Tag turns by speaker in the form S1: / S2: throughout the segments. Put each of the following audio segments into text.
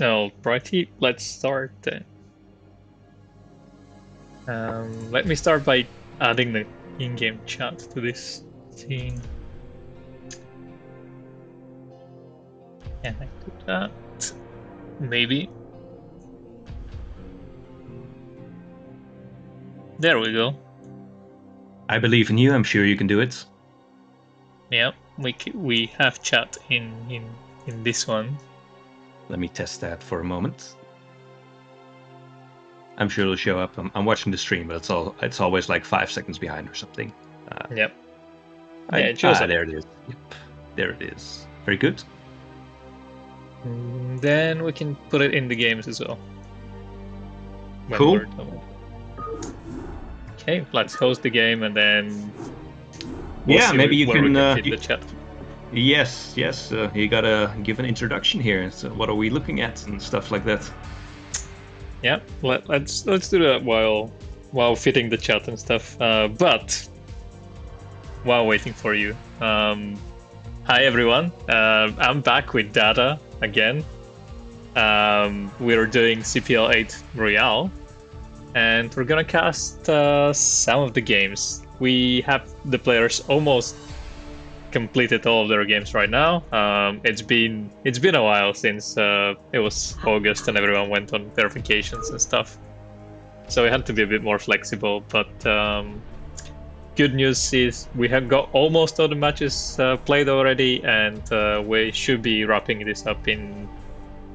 S1: Alrighty, let's start then. Let me start by adding the in-game chat to this scene. Can I do that? Maybe. There we go.
S2: I believe in you. I'm sure you can do it.
S1: Yeah, we have chat in this one.
S2: Let me test that for a moment. I'm sure it'll show up. I'm watching the stream, but it's always like 5 seconds behind or something.
S1: Yep. Yeah, it shows up.
S2: There it is. Yep, there it is. Very good.
S1: Then we can put it in the games as well.
S2: Cool.
S1: Okay, let's host the game and then.
S2: Maybe you can.
S1: Fit the chat.
S2: Yes. You gotta give an introduction here. So, what are we looking at and stuff like that?
S1: Yeah, let's do that while fitting the chat and stuff. But while waiting for you, hi everyone. I'm back with Dada again. We're doing CPL8 Royale, and we're gonna cast some of the games. We have the players almost completed all of their games right now. It's been a while since it was August and everyone went on their vacations and stuff, so we had to be a bit more flexible. But good news is we have got almost all the matches played already, and we should be wrapping this up in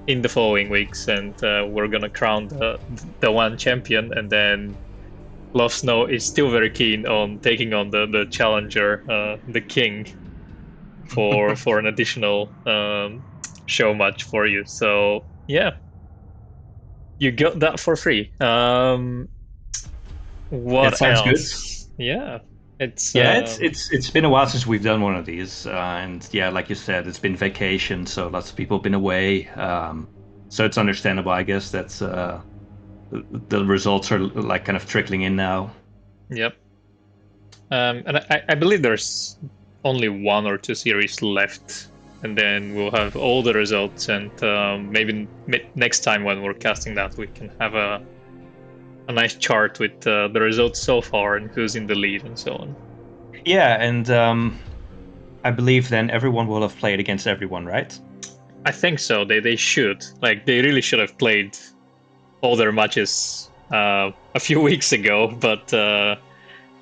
S1: the following weeks, and we're gonna crown the one champion, and then Love Snow is still very keen on taking on the challenger, the king, for an additional show match for you. So yeah, you got that for free. What
S2: sounds
S1: else?
S2: Good.
S1: Yeah,
S2: it's been a while since we've done one of these, and yeah, like you said, it's been vacation, so lots of people have been away. So it's understandable, I guess, that the results are like kind of trickling in now.
S1: Yep. And I believe there's only 1 or 2 series left, and then we'll have all the results, and maybe next time when we're casting that, we can have a nice chart with the results so far and who's in the lead and so on.
S2: Yeah, and I believe then everyone will have played against everyone, right?
S1: I think so. They should. Like, they really should have played all their matches a few weeks ago, but I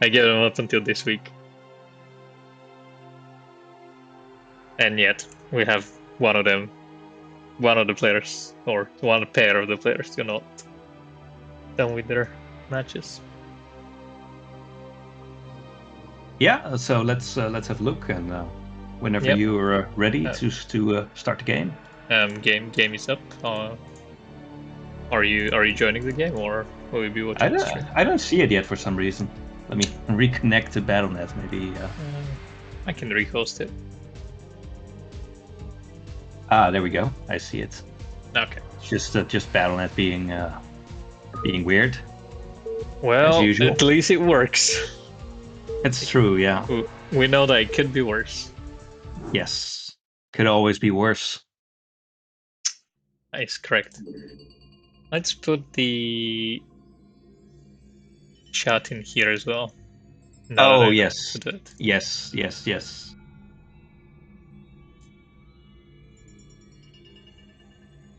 S1: gave them up until this week. And yet, we have one of the players, or one pair of the players, still not done with their matches.
S2: Yeah, so let's have a look, and whenever you are ready to start the game.
S1: Game is up. Are you joining the game, or will you be watching the stream?
S2: I don't see it yet for some reason. Let me reconnect to Battle.net, maybe.
S1: I can rehost it.
S2: There we go. I see it.
S1: Okay.
S2: Just Battle.net being weird.
S1: Well,
S2: as usual.
S1: At least it works.
S2: It's true, yeah.
S1: We know that it could be worse.
S2: Yes, could always be worse.
S1: That's correct. Let's put the chat in here as well.
S2: Oh, yes. Yes.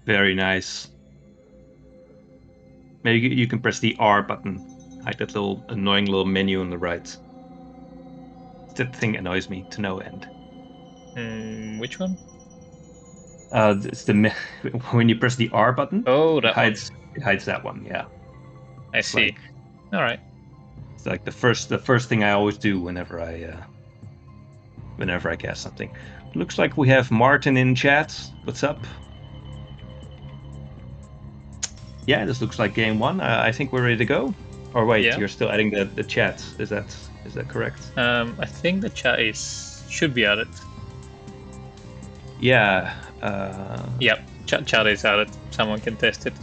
S2: Very nice. Maybe you can press the R button, like that little annoying little menu on the right. That thing annoys me to no end.
S1: Which one?
S2: It's the when you press the R button.
S1: Oh, that
S2: it hides that one. Yeah.
S1: I see.
S2: Like,
S1: all right.
S2: It's like the first thing I always do whenever I cast something. Looks like we have Martin in chat. What's up? Yeah, this looks like game 1. I think we're ready to go. Or wait, You're still adding the chat. Is that correct?
S1: I think the chat should be added.
S2: Yeah.
S1: Yep, chat is added. Someone can test it.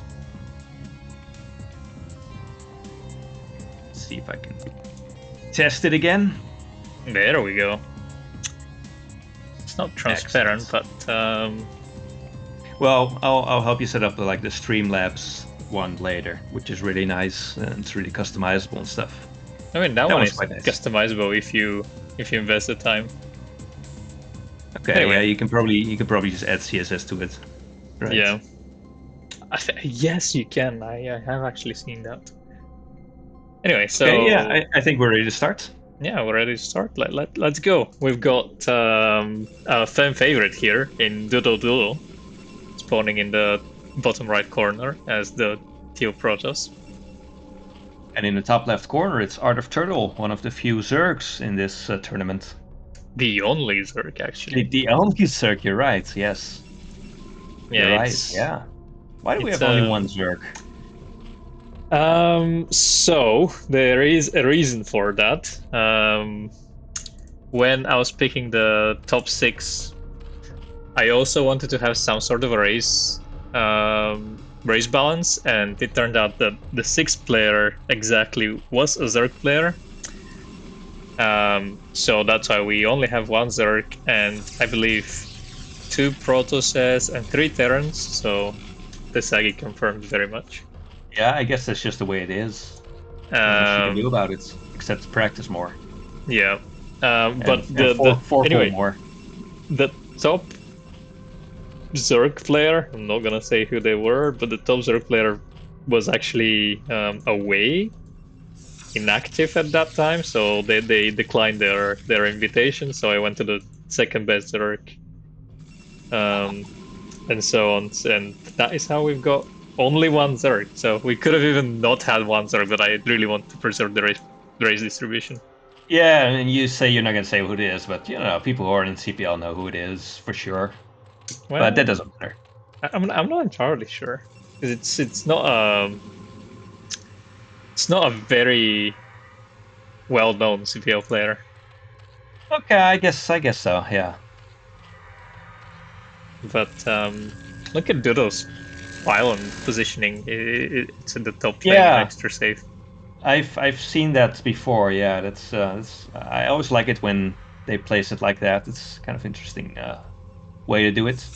S2: Let's see if I can test it again.
S1: There we go. It's not transparent,
S2: Excellent.
S1: but
S2: Well, I'll help you set up like the Streamlabs one later, which is really nice and it's really customizable and stuff.
S1: I mean, that one is
S2: quite nice.
S1: customizable if you invest the time.
S2: Okay, anyway. Yeah, you can probably just add CSS to it. Right?
S1: Yeah. Yes, you can. I have actually seen that. Anyway, so
S2: okay, yeah, I think we're ready to start.
S1: Yeah, we're ready to start. Let's go. We've got a fan favorite here in Doodle Doodle, spawning in the bottom right corner as the Teal Protoss.
S2: And in the top left corner, it's Art of Turtle, one of the few Zergs in this tournament.
S1: The only Zerg, actually.
S2: The only Zerg, you're right, yes.
S1: Yeah,
S2: you're right, yeah. Why do we have only one Zerg?
S1: So there is a reason for that. When I was picking the top 6, I also wanted to have some sort of a race balance, and it turned out that the 6th player exactly was a Zerg player. So that's why we only have one Zerg, and I believe 2 Protosses and 3 Terrans, so the Sagi confirmed very much.
S2: Yeah, I guess that's just the way it is. Nothing you can do about it, except practice more.
S1: Yeah. But
S2: anyway, more.
S1: The top Zerg player, I'm not gonna say who they were, but the top Zerg player was actually away, inactive at that time, so they declined their invitation. So I went to the second best Zerg, and so on, and that is how we've got only one Zerg. So we could have even not had one Zerg, but I really want to preserve the race distribution.
S2: Yeah, and you say you're not gonna say who it is, but you know, people who are in CPL know who it is for sure. Well, but that doesn't matter.
S1: I'm not entirely sure, because it's not a very well-known CPL player.
S2: Okay, I guess so. Yeah.
S1: But look at Doodle's pylon positioning. It's at the top lane, extra safe.
S2: I've seen that before. Yeah, that's I always like it when they place it like that. It's kind of interesting way to do it.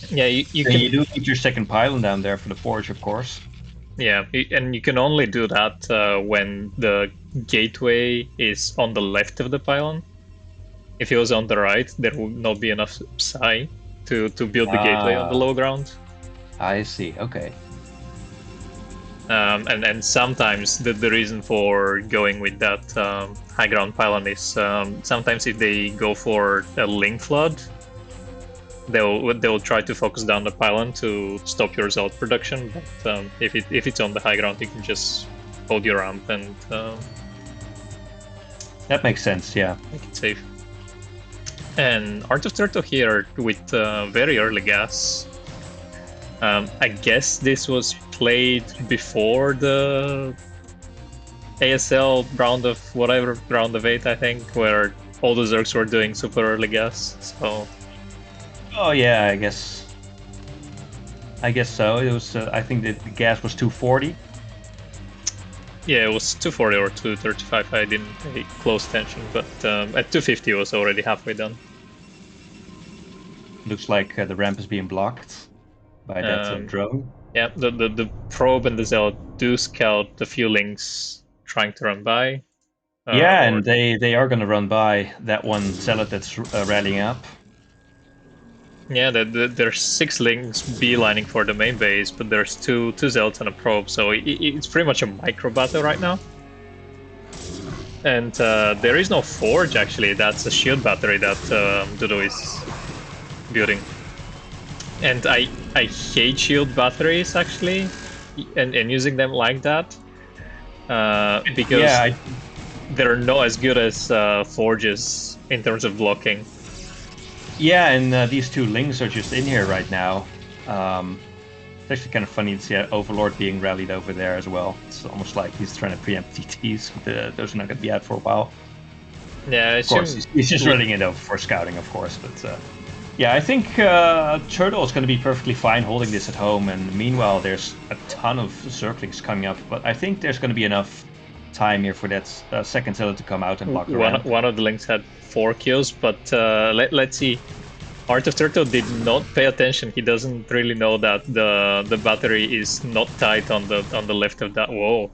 S1: Yeah, you
S2: do keep your second pylon down there for the forge, of course.
S1: Yeah, and you can only do that when the gateway is on the left of the pylon. If it was on the right, there would not be enough psi to build the gateway on the low ground.
S2: I see. Okay.
S1: And sometimes the reason for going with that high ground pylon is sometimes if they go for a link flood, they'll try to focus down the pylon to stop your result production. But if it's on the high ground, you can just hold your ramp and
S2: that makes sense. Yeah,
S1: make it safe. And Art of Turtle here with very early gas. I guess this was played before the ASL round of 8, I think, where all the Zergs were doing super early gas. So.
S2: Oh yeah, I guess so. It was. I think the gas was 240.
S1: Yeah, it was 240 or 235. I didn't pay close attention, but at 250 it was already halfway done.
S2: Looks like the ramp is being blocked by that drone.
S1: Yeah, the probe and the Zealot do scout the few links trying to run by.
S2: Yeah, and they are going to run by that one Zealot that's rallying up.
S1: Yeah, there's 6 links beelining for the main base, but there's two Zealots and a probe, so it's pretty much a micro battle right now. And there is no forge, actually. That's a shield battery that Dodo is building. And I hate shield batteries, actually, and using them like that, because they're not as good as forges in terms of blocking.
S2: Yeah, and these 2 links are just in here right now. It's actually kind of funny to see Overlord being rallied over there as well. It's almost like he's trying to preempt TTs. Those are not going to be out for a while.
S1: Yeah,
S2: of course, he's just running it over for scouting, of course. But yeah, I think Turtle is going to be perfectly fine holding this at home. And meanwhile, there's a ton of circlings coming up. But I think there's going to be enough time here for that second Zealot to come out and block the ramp.
S1: One of the links had 4 kills, but let's see. Art of Turtle did not pay attention. He doesn't really know that the battery is not tight on the left of that wall.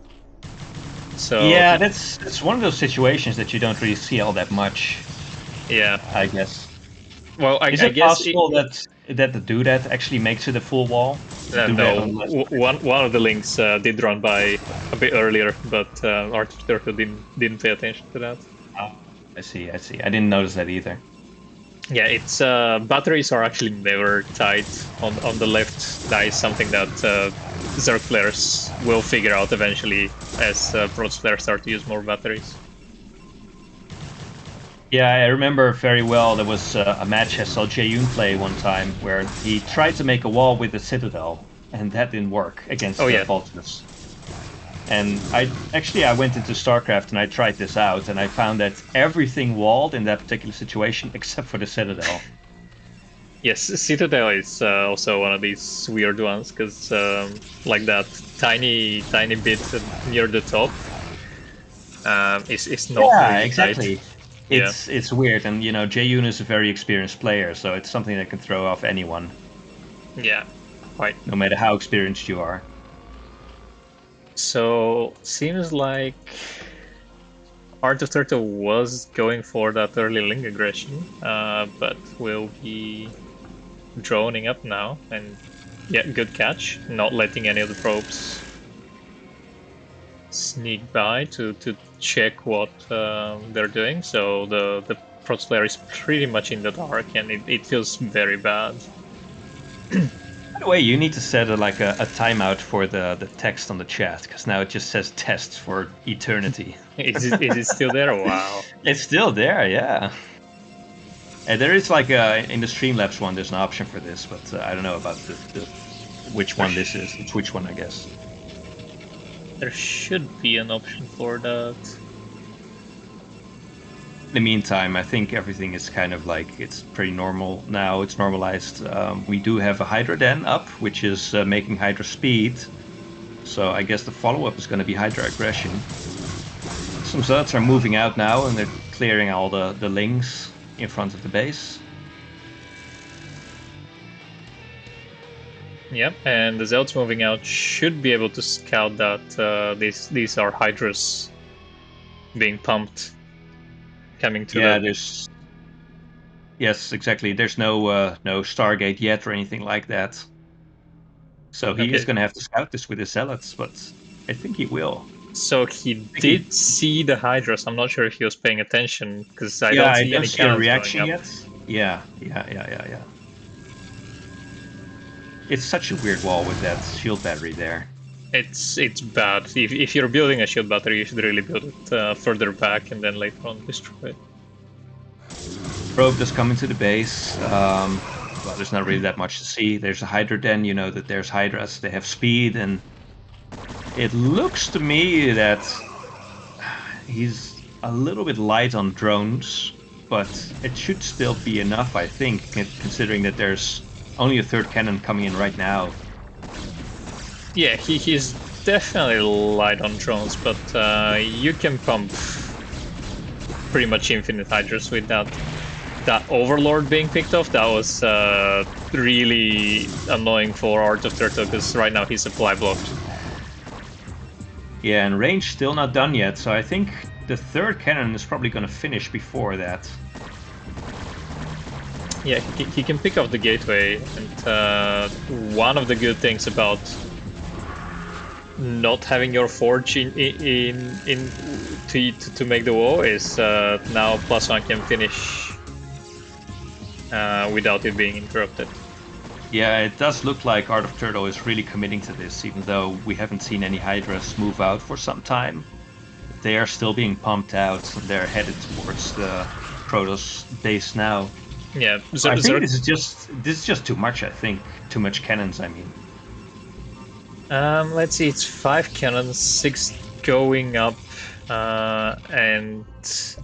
S1: So
S2: yeah, that's one of those situations that you don't really see all that much.
S1: Yeah,
S2: I guess.
S1: Well, I
S2: Is it
S1: guess
S2: possible that the doodad actually makes it a full wall?
S1: no. One of the links did run by a bit earlier, but Art of Turtle didn't pay attention to that.
S2: Oh, I see. I didn't notice that either.
S1: Yeah, it's batteries are actually never tight on the left. That is something that Zerg players will figure out eventually as Protoss players start to use more batteries.
S2: Yeah, I remember very well. There was a match I saw Jae-yoon play one time where he tried to make a wall with the Citadel, and that didn't work against the Vultures. And I went into StarCraft and I tried this out, and I found that everything walled in that particular situation except for the Citadel.
S1: Yes, Citadel is also one of these weird ones because, like that tiny bit near the top is not really
S2: exactly.
S1: tight.
S2: It's weird, and Jae-yoon is a very experienced player, so it's something that can throw off anyone.
S1: Yeah, quite.
S2: No matter how experienced you are.
S1: So seems like Art of Turtle was going for that early link aggression, but will be droning up now, and yeah, good catch. Not letting any of the probes sneak by to check what they're doing. So the Protoss player is pretty much in the dark, and it feels very bad.
S2: By the way, you need to set a timeout for the text on the chat, because now it just says tests for eternity.
S1: Is it still there? Wow.
S2: It's still there, yeah. And there is in the Streamlabs one, there's an option for this, but I don't know about which one this is. It's which one, I guess.
S1: There should be an option for that.
S2: In the meantime, I think everything is kind of it's pretty normal now. It's normalized. We do have a Hydra Den up, which is making Hydra speed. So I guess the follow-up is going to be Hydra aggression. Some Zealots are moving out now, and they're clearing all the links in front of the base.
S1: Yep, and the Zealots moving out should be able to scout that these are Hydras being pumped. Coming to
S2: there's yes, exactly. There's no Stargate yet or anything like that. So he is going to have to scout this with his Zealots, but I think he will.
S1: So he did see the Hydras. I'm not sure if he was paying attention because I don't see any
S2: a reaction yet. Yeah. It's such a weird wall with that shield battery there.
S1: It's bad. If you're building a shield battery, you should really build it further back and then later on destroy it.
S2: Probe does come into the base. Well, there's not really that much to see. There's a Hydra Den. You know that there's Hydras. They have speed, and it looks to me that he's a little bit light on drones, but it should still be enough, I think, considering that there's only a third cannon coming in right now.
S1: Yeah, he's definitely light on drones, but you can pump pretty much infinite Hydras with that. That Overlord being picked off, that was really annoying for Art of Turtle, because right now he's supply blocked.
S2: Yeah, and range still not done yet, so I think the third cannon is probably going to finish before that.
S1: Yeah, he can pick off the gateway, and one of the good things about not having your forge to make the wall is now +1 can finish without it being interrupted.
S2: Yeah, it does look like Art of Turtle is really committing to this, even though we haven't seen any Hydras move out for some time. They are still being pumped out, and they're headed towards the Protoss base now.
S1: Yeah,
S2: I think this is just too much. I think too much cannons. I mean,
S1: let's see. It's 5 cannons, 6 going up, and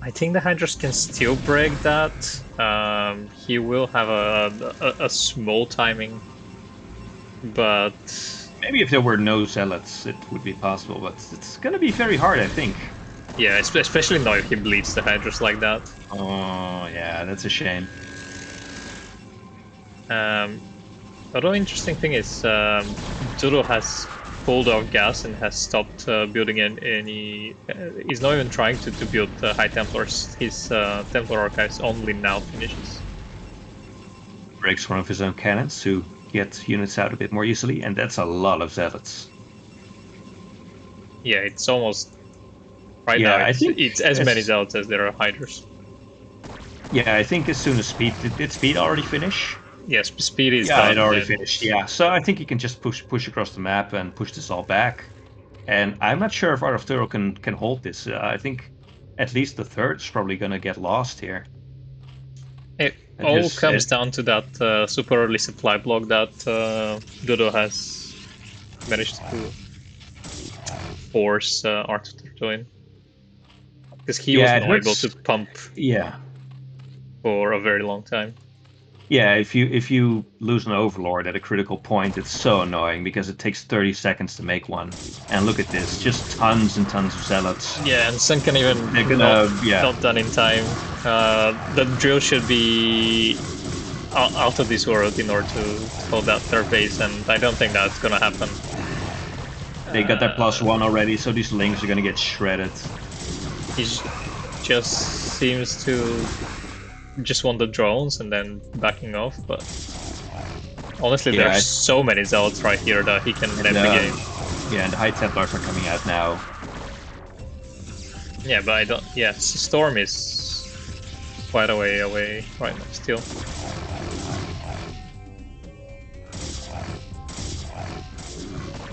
S1: I think the Hydras can still break that. He will have a small timing, but
S2: maybe if there were no Zealots, it would be possible. But it's gonna be very hard, I think.
S1: Yeah, especially now if he bleeds the Hydras like that.
S2: Oh yeah, that's a shame.
S1: Other interesting thing is Dodo has pulled off gas and has stopped building any. He's not even trying to build High Templars. His Templar Archives only now finishes.
S2: Breaks one of his own cannons to get units out a bit more easily, and that's a lot of zealots.
S1: Yeah, it's almost right now. It's as many zealots as there are hydras.
S2: Yeah, I think as soon as speed did speed already finish?
S1: Yes, speed is done.
S2: It already finished. Yeah, so I think you can just push across the map and push this all back. And I'm not sure if Art of Turo can hold this. I think at least the third's probably gonna get lost here.
S1: It all comes down to that super early supply block that Dodo has managed to force Art of Turo in. Because he was not able to pump for a very long time.
S2: Yeah, if you lose an Overlord at a critical point, it's so annoying because it takes 30 seconds to make one. And look at this, just tons and tons of zealots.
S1: Yeah, and some can even not done in time. The drill should be out of this world in order to hold that third base, and I don't think that's gonna happen.
S2: They got that +1 already, so these lings are gonna get shredded.
S1: He just seems to just want the drones and then backing off, but honestly, there's so many zealots right here that he can end the game.
S2: Yeah, and the High Templars are coming out now.
S1: Yeah, but I don't. Yeah, Storm is quite a way away right now still.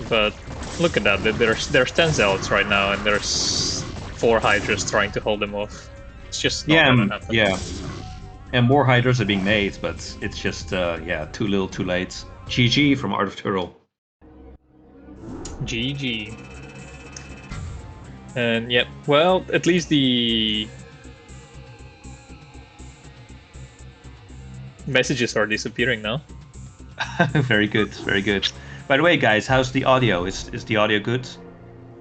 S1: But look at that. There's 10 zealots right now, and there's 4 hydras trying to hold them off. It's just not gonna happen.
S2: Yeah. And more hydras are being made, but it's just, too little, too late. GG from Art of Turo.
S1: GG. And yeah, well, at least the messages are disappearing now.
S2: Very good, very good. By the way, guys, how's the audio? Is the audio good?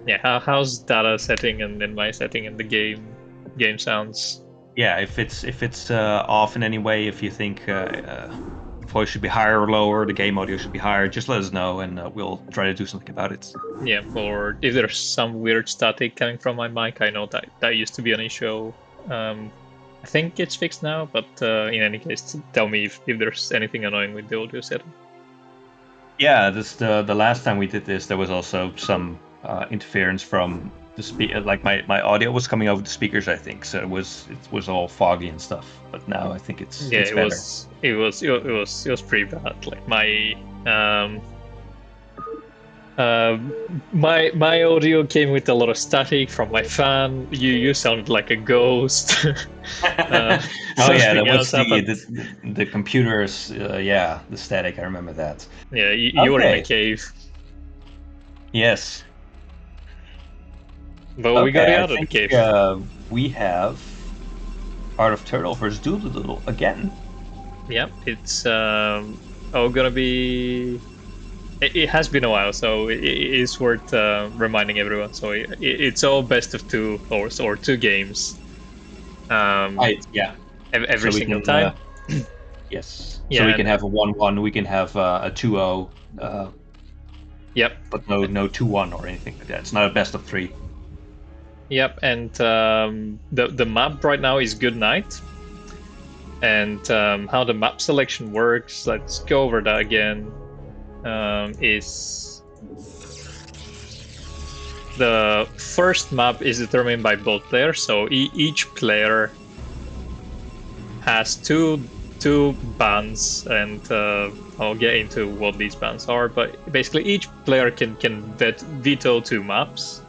S1: Yeah, how's Dada setting and my setting in the game sounds?
S2: Yeah, if it's off in any way, if you think voice should be higher or lower, the game audio should be higher, just let us know and we'll try to do something about it.
S1: Yeah, or if there's some weird static coming from my mic, I know that used to be an issue. I think it's fixed now, but in any case, tell me if there's anything annoying with the audio setting.
S2: Yeah, the last time we did this, there was also some interference from the like my audio was coming over the speakers, I think, so it was all foggy and stuff. But now I think it's better.
S1: It was pretty bad. Like my audio came with a lot of static from my fan. You sounded like a ghost.
S2: That was the computers. The static. I remember that.
S1: Yeah, you were in a cave.
S2: Yes.
S1: But we got out of the cave.
S2: We have Art of Turtle versus Doodle again.
S1: Yeah, it's gonna be. It has been a while, so it is worth reminding everyone. So it's all best of 2 or 2 games. Every single time.
S2: Yes. Yeah, so we can have a 1-1. We can have a 2-0.
S1: Yep.
S2: But no 2-1 or anything like that. It's not a best of 3.
S1: Yep, and the map right now is Good Night. And how the map selection works, let's go over that again. Is the first map is determined by both players, so each player has two bans, and I'll get into what these bans are, but basically each player can veto 2 maps.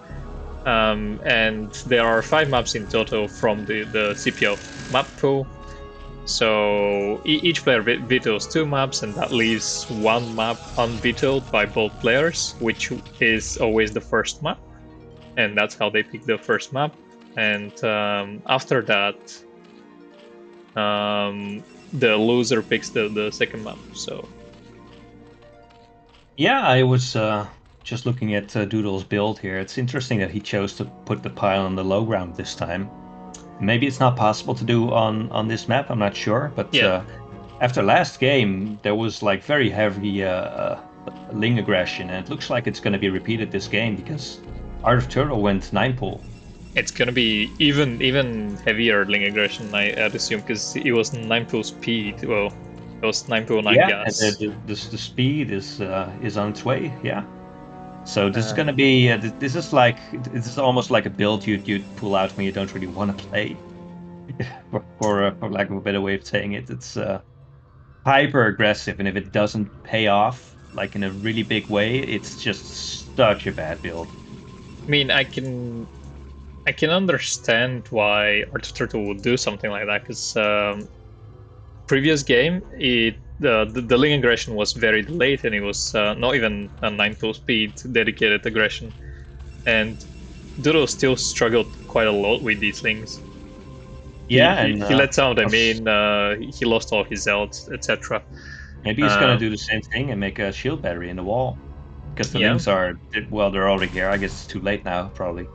S1: And there are 5 maps in total from the CPL map pool. So each player vetoes 2 maps, and that leaves 1 map unvetoed by both players, which is always the first map. And that's how they pick the first map. And after that, the loser picks the second map. So
S2: yeah, I was just looking at Doodle's build here. It's interesting that he chose to put the pile on the low ground this time. Maybe it's not possible to do on this map, I'm not sure, but after last game, there was like very heavy Ling aggression, and it looks like it's going to be repeated this game because Art of Turtle went 9-pull.
S1: It's gonna be even heavier Ling aggression, I'd assume, because it was 9-pull speed. Well, it was 9-pull 9 gas.
S2: Yeah, the speed is on its way. Yeah. So this is gonna be this is almost like a build you'd pull out when you don't really want to play. for lack of a better way of saying it, it's hyper aggressive, and if it doesn't pay off like in a really big way, it's just such a bad build.
S1: I mean, I can understand why Art of Turtle would do something like that, because previous game, the Ling aggression was very delayed, and it was not even a 9-pull speed dedicated aggression, and Doodle still struggled quite a lot with these Lings.
S2: Yeah,
S1: he let some of them in, he lost all his zelts, etc.
S2: Maybe he's gonna do the same thing and make a shield battery in the wall, because the Lings are, well, they're already here. I guess it's too late now, probably.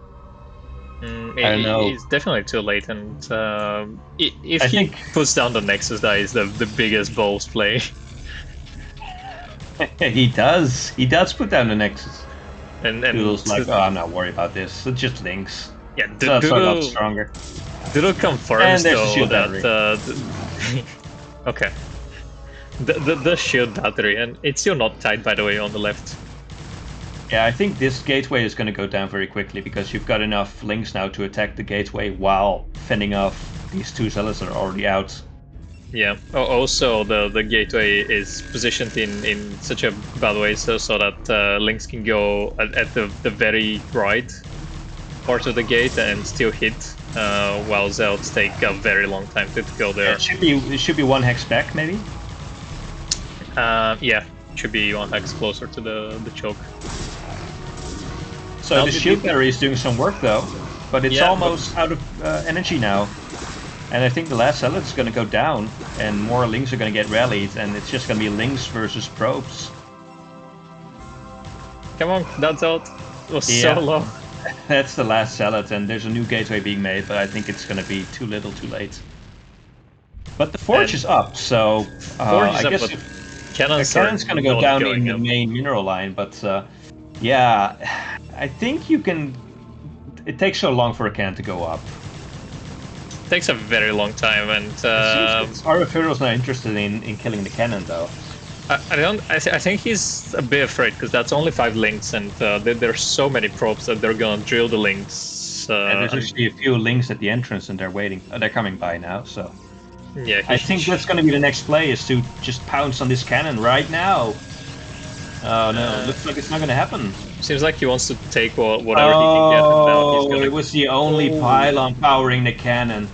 S1: I don't know. It's definitely too late, and if he puts down the Nexus, that is the biggest balls play.
S2: He does put down the Nexus.
S1: And
S2: Doodle's like, oh, I'm not worried about this. It's just Links.
S1: Yeah,
S2: Doodle, so not stronger.
S1: Doodle confirms though that okay, the shield battery, and it's still not tied, by the way, on the left.
S2: Yeah, I think this gateway is going to go down very quickly because you've got enough Links now to attack the gateway while fending off these two zealots that are already out.
S1: Yeah. Also, the gateway is positioned in such a bad way so that Links can go at the very right part of the gate and still hit, while Zealots take a very long time to go there.
S2: It should be 1 hex back, maybe.
S1: Yeah, it should be 1 hex closer to the choke.
S2: So the shield battery is doing some work though, but it's almost out of energy now. And I think the last zealot is going to go down, and more Links are going to get rallied, and it's just going to be Links versus probes.
S1: Come on, that zealot was so low.
S2: That's the last zealot, and there's a new gateway being made, but I think it's going to be too little, too late. But the forge is up, so I guess cannon's going to go down in the main mineral line. But yeah, I think you can. It takes so long for a cannon to go up.
S1: It takes a very long time, and
S2: Art of Turtle's not interested in killing the cannon, though.
S1: I think he's a bit afraid because that's only 5 Links, and there's so many probes that they're gonna drill the Links.
S2: And there's actually a few Links at the entrance, and they're waiting. They're coming by now, so.
S1: Yeah.
S2: I think that's gonna be the next play, is to just pounce on this cannon right now. Oh no! Looks like it's not gonna happen.
S1: Seems like he wants to take whatever he can get. And now he's gonna...
S2: it was the only pylon powering the cannon.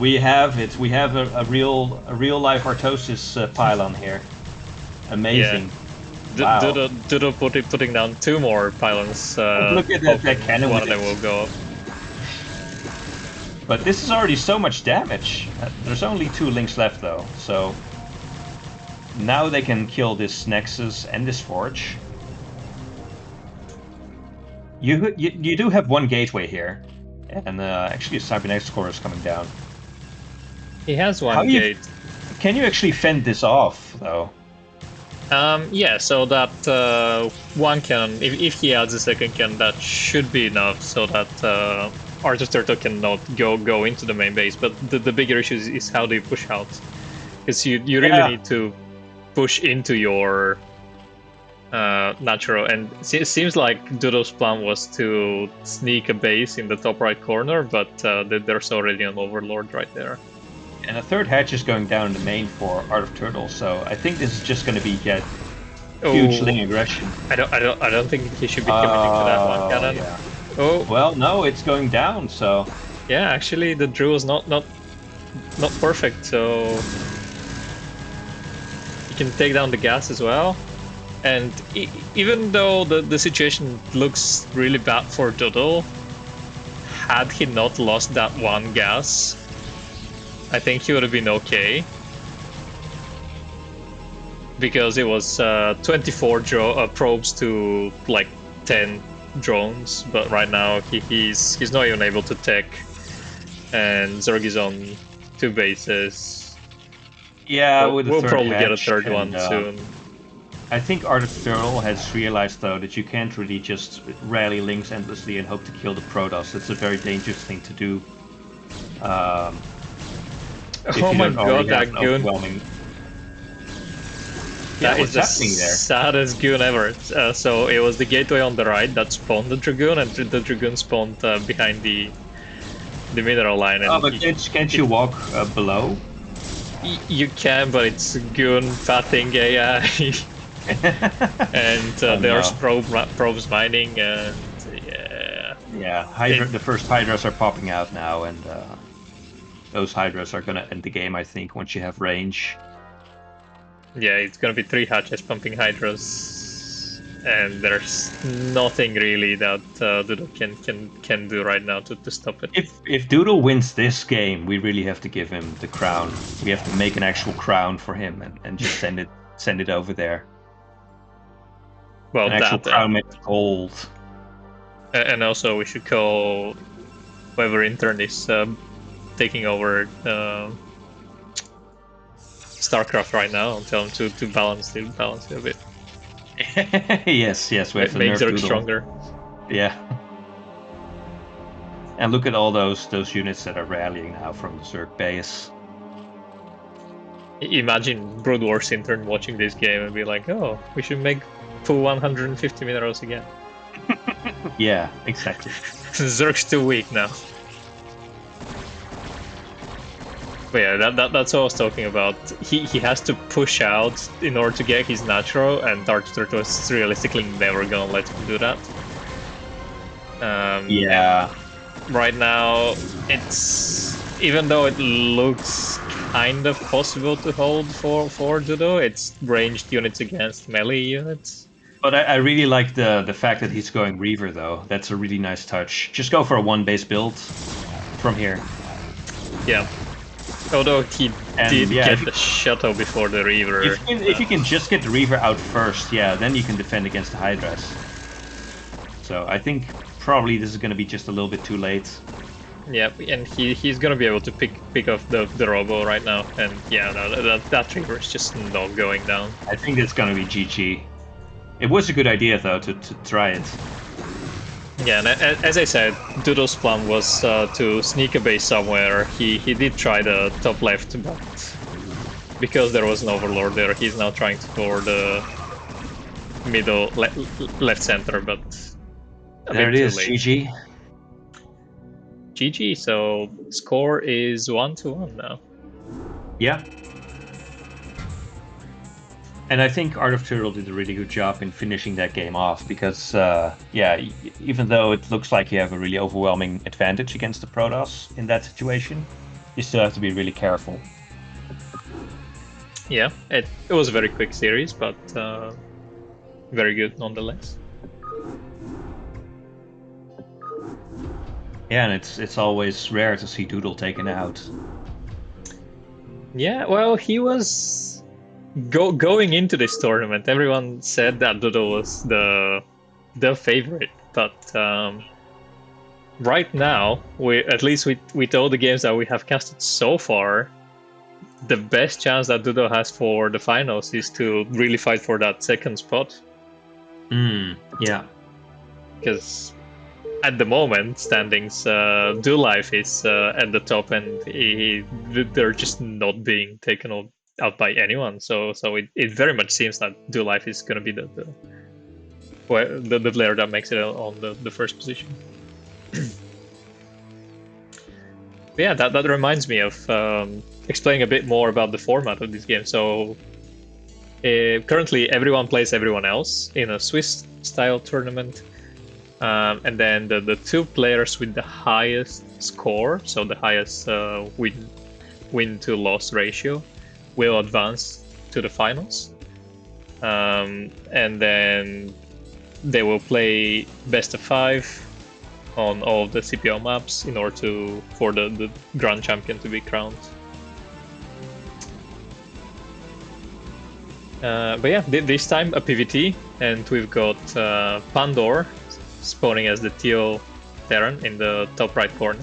S2: We have it. We have a real life Artosis pylon here. Amazing.
S1: Yeah. Wow. Doodle putting down 2 more pylons.
S2: Look at that cannon.
S1: One of them will go up.
S2: But this is already so much damage. There's only 2 Links left though, so now they can kill this Nexus and this Forge. You do have 1 gateway here, and actually a Cybernetics core is coming down.
S1: He has 1 gate.
S2: Can you actually fend this off though?
S1: Yeah, so that 1 cannon, if he adds a 2nd cannon, that should be enough so that Art of Turtle cannot go into the main base. But the bigger issue is how do you push out? Because you really need to push into your natural, and it seems like Doodle's plan was to sneak a base in the top right corner, but there's already an Overlord right there.
S2: And a 3rd hatch is going down in the main for Art of Turtle, so I think this is just going to be huge Ling aggression.
S1: I don't think he should be committing to that 1 cannon.
S2: Yeah. Oh well, no, it's going down. So
S1: yeah, actually the drill is not perfect, so you can take down the gas as well. And even though the situation looks really bad for Doodle, had he not lost that 1 gas, I think he would have been okay. Because it was 24 probes to like 10 drones, but right now he's not even able to tech, and Zerg is on 2 bases.
S2: Yeah, with the
S1: we'll
S2: third
S1: probably get a
S2: hatch,
S1: third
S2: and,
S1: one soon.
S2: I think Art of Turtle has realized, though, that you can't really just rally links endlessly and hope to kill the Protoss. It's a very dangerous thing to do. If
S1: Oh
S2: you
S1: my
S2: don't already
S1: god,
S2: have
S1: that
S2: an
S1: goon!
S2: overwhelming...
S1: That
S2: Yeah,
S1: is
S2: what's
S1: the
S2: happening there?
S1: saddest goon ever. So it was the gateway on the right that spawned the Dragoon, and the Dragoon spawned behind the mineral line.
S2: Oh,
S1: And
S2: but can't you walk below?
S1: you can, but it's goon pathing AI. And
S2: Oh,
S1: there's
S2: no.
S1: probes mining, and yeah.
S2: Yeah, the first Hydras are popping out now, and those Hydras are gonna end the game, I think, once you have range.
S1: Yeah, it's gonna be 3 hatches pumping Hydras, and there's nothing really that Doodle can do right now to stop it.
S2: If Doodle wins this game, we really have to give him the crown. We have to make an actual crown for him and just send it over there.
S1: Well,
S2: An actual crown made of gold.
S1: And also we should call whoever intern is taking over StarCraft right now and tell him to balance it a bit.
S2: yes, we have to
S1: Make
S2: nerf
S1: Zerg
S2: Doodle.
S1: stronger.
S2: Yeah. And look at all those units that are rallying now from the Zerg base.
S1: Imagine Brood Wars intern watching this game and be like, oh, we should make full 150 minerals again.
S2: Yeah, exactly.
S1: Zerg's too weak now. But yeah, that's what I was talking about. He has to push out in order to get his natural, and Dark Turtle is realistically never gonna let him do that.
S2: Yeah.
S1: Right now, it's, even though it looks kind of possible to hold for Dudo, it's ranged units against melee units.
S2: But I really like the fact that he's going Reaver, though. That's a really nice touch. Just go for a 1-base build from here.
S1: Yeah. Although he did get the shuttle before the Reaver.
S2: If you can just get the Reaver out first, yeah, then you can defend against the Hydras. So I think probably this is going to be just a little bit too late.
S1: Yeah, and he's going to be able to pick off the Robo right now. And yeah, no, that Reaver is just not going down.
S2: I think it's going to be GG. It was a good idea, though, to try it.
S1: Yeah, and as I said, Doodle's plan was to sneak a base somewhere. He did try the top left, but because there was an Overlord there, he's now trying to cover the middle, left center, but
S2: there it is, GG.
S1: GG, so score is 1-1 now.
S2: Yeah. And I think Art of Turtle did a really good job in finishing that game off because, yeah, even though it looks like you have a really overwhelming advantage against the Protoss in that situation, you still have to be really careful.
S1: Yeah, it was a very quick series, but very good nonetheless.
S2: Yeah, and it's always rare to see Doodle taken out.
S1: Yeah, well, he was... Going into this tournament, everyone said that Doodle was the favorite, but right now, at least with all the games that we have casted so far, the best chance that Doodle has for the finals is to really fight for that second spot.
S2: Yeah.
S1: Because at the moment, standings, Do Life is at the top, and they're just not being taken out by anyone. So it very much seems that Do Life is going to be the player that makes it on the first position. Yeah, that reminds me of explaining a bit more about the format of this game. So currently everyone plays everyone else in a Swiss-style tournament. And then the 2 players with the highest score, so the highest win-to-loss ratio, will advance to the finals. And then they will play best of 5 on all of the CPL maps in order for the Grand Champion to be crowned. But yeah, this time a PvT, and we've got Pandor spawning as the teal Terran in the top right corner.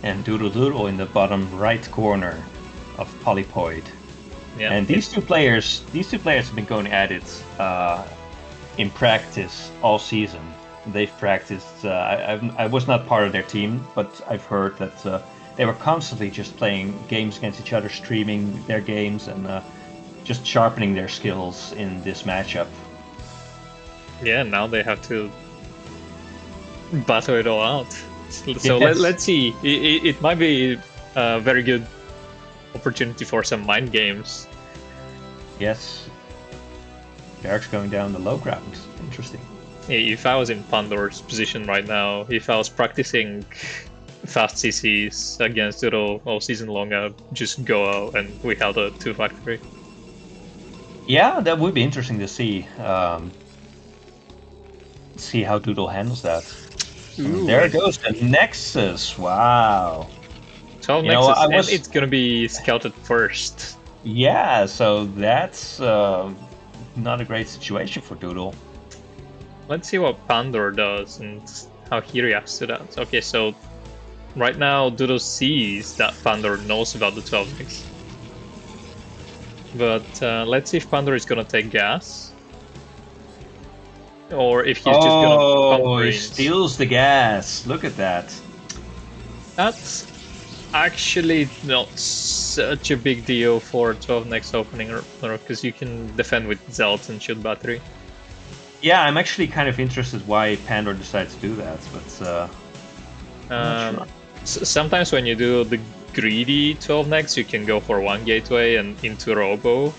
S2: And Doodle Doodle in the bottom right corner of Polypoid.
S1: Yeah.
S2: And these two players have been going at it in practice all season. They've practiced. I was not part of their team, but I've heard that they were constantly just playing games against each other, streaming their games, and just sharpening their skills in this matchup.
S1: Yeah, now they have to battle it all out. So
S2: Yes.
S1: let's see. It might be a very good opportunity for some mind games.
S2: Yes. Derek's going down the low ground. Interesting.
S1: If I was in Pandor's position right now, if I was practicing fast CCs against Doodle all season long, I'd just go out and we had a 2-factory.
S2: Yeah, that would be interesting to see. See how Doodle handles that.
S1: Ooh,
S2: there goes the Nexus. Wow.
S1: 12 Nexus, and it's gonna be scouted first.
S2: Yeah, so that's not a great situation for Doodle.
S1: Let's see what Pandor does and how he reacts to that. Okay, so right now Doodle sees that Pandor knows about the 12 Nix. But let's see if Pandor is gonna take gas. Or if he's just gonna pump
S2: he
S1: Marines.
S2: steals the gas. Look at that.
S1: That's actually not such a big deal for 12 next opening, because you can defend with Zelt and shield battery.
S2: Yeah, I'm actually kind of interested why Pandor decides to do that, but I'm not sure.
S1: Sometimes when you do the greedy 12 next, you can go for one gateway and into Robo.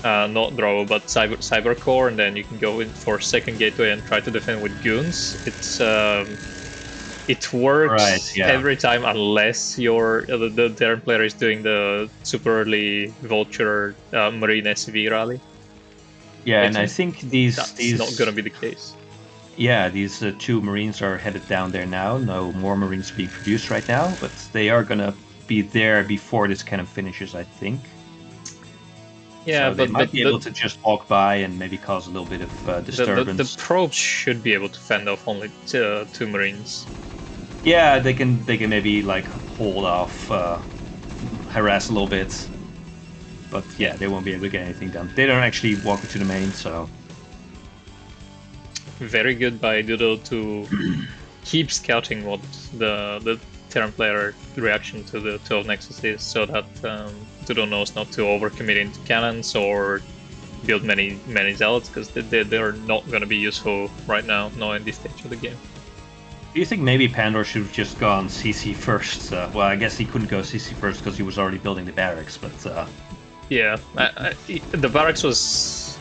S1: Not Robo, but Cyber Core, and then you can go in for second gateway and try to defend with goons. It works every time unless the Terran player is doing the super early Vulture Marine SCV rally.
S2: Yeah, and I think these
S1: not going to be the case.
S2: Yeah, these two Marines are headed down there now. No more Marines being produced right now, but they are going to be there before this kind of finishes, I think.
S1: Yeah,
S2: so they might be able to just walk by and maybe cause a little bit of disturbance.
S1: The probes should be able to fend off only two Marines.
S2: Yeah, they can maybe like hold off, harass a little bit, but yeah, they won't be able to get anything done. They don't actually walk into the main, so
S1: very good by Doodle to keep scouting what the Terran player reaction to the 12 Nexus is, so that Doodle knows not to overcommit into cannons or build many zealots, because they're not going to be useful right now, not in this stage of the game.
S2: Do you think maybe Pandor should have just gone CC first? Well, I guess he couldn't go CC first because he was already building the barracks, but
S1: yeah, the barracks was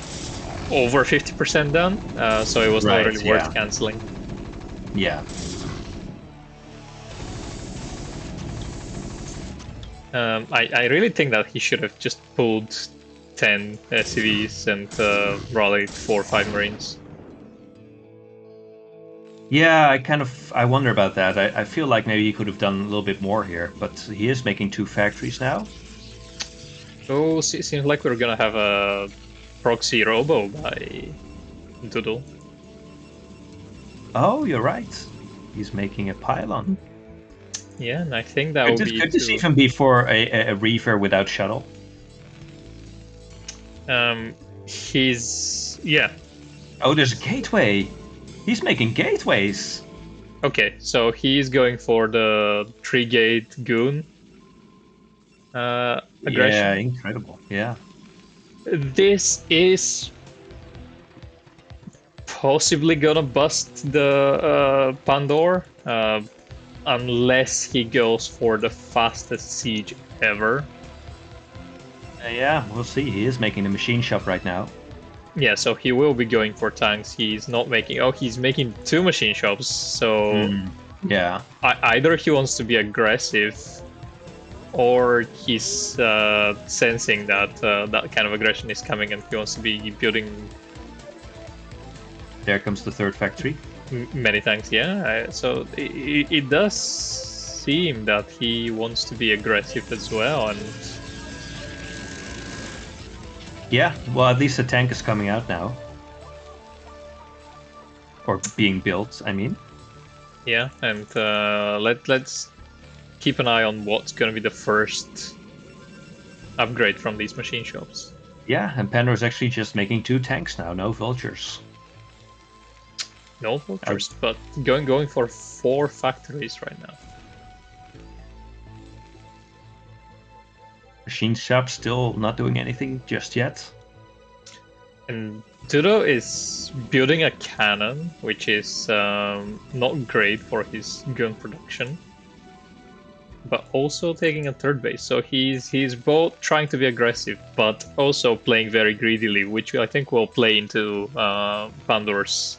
S1: over 50% done, so it was not really worth cancelling.
S2: Yeah.
S1: I really think that he should have just pulled 10 SCVs and rallied 4 or 5 Marines.
S2: Yeah, I wonder about that. I feel like maybe he could have done a little bit more here, but he is making 2 factories now.
S1: Oh, it seems like we're gonna have a proxy robo by Doodle.
S2: Oh, you're right. He's making a pylon.
S1: Yeah, and I think that would be...
S2: Could this even be for a Reaver without shuttle?
S1: Yeah.
S2: Oh, there's a gateway. He's making gateways.
S1: Okay, so he's going for the 3-gate goon aggression.
S2: Yeah, incredible. Yeah.
S1: This is possibly gonna bust the Pandor, unless he goes for the fastest siege ever.
S2: Yeah, we'll see. He is making the machine shop right now.
S1: Yeah, so he will be going for tanks. He's not making... Oh, he's making 2 machine shops, so...
S2: yeah.
S1: Either he wants to be aggressive, or he's sensing that that kind of aggression is coming and he wants to be building...
S2: There comes the 3rd factory.
S1: Many tanks, yeah. So it does seem that he wants to be aggressive as well, and...
S2: Yeah, well, at least the tank is coming out now. Or being built, I mean.
S1: Yeah, and let's keep an eye on what's going to be the first upgrade from these machine shops.
S2: Yeah, and Pandar's actually just making 2 tanks now, no vultures.
S1: No vultures, but going for 4 factories right now.
S2: Machine shop still not doing anything just yet.
S1: And Dudo is building a cannon, which is not great for his gun production, but also taking a third base. So he's both trying to be aggressive, but also playing very greedily, which I think will play into Pandor's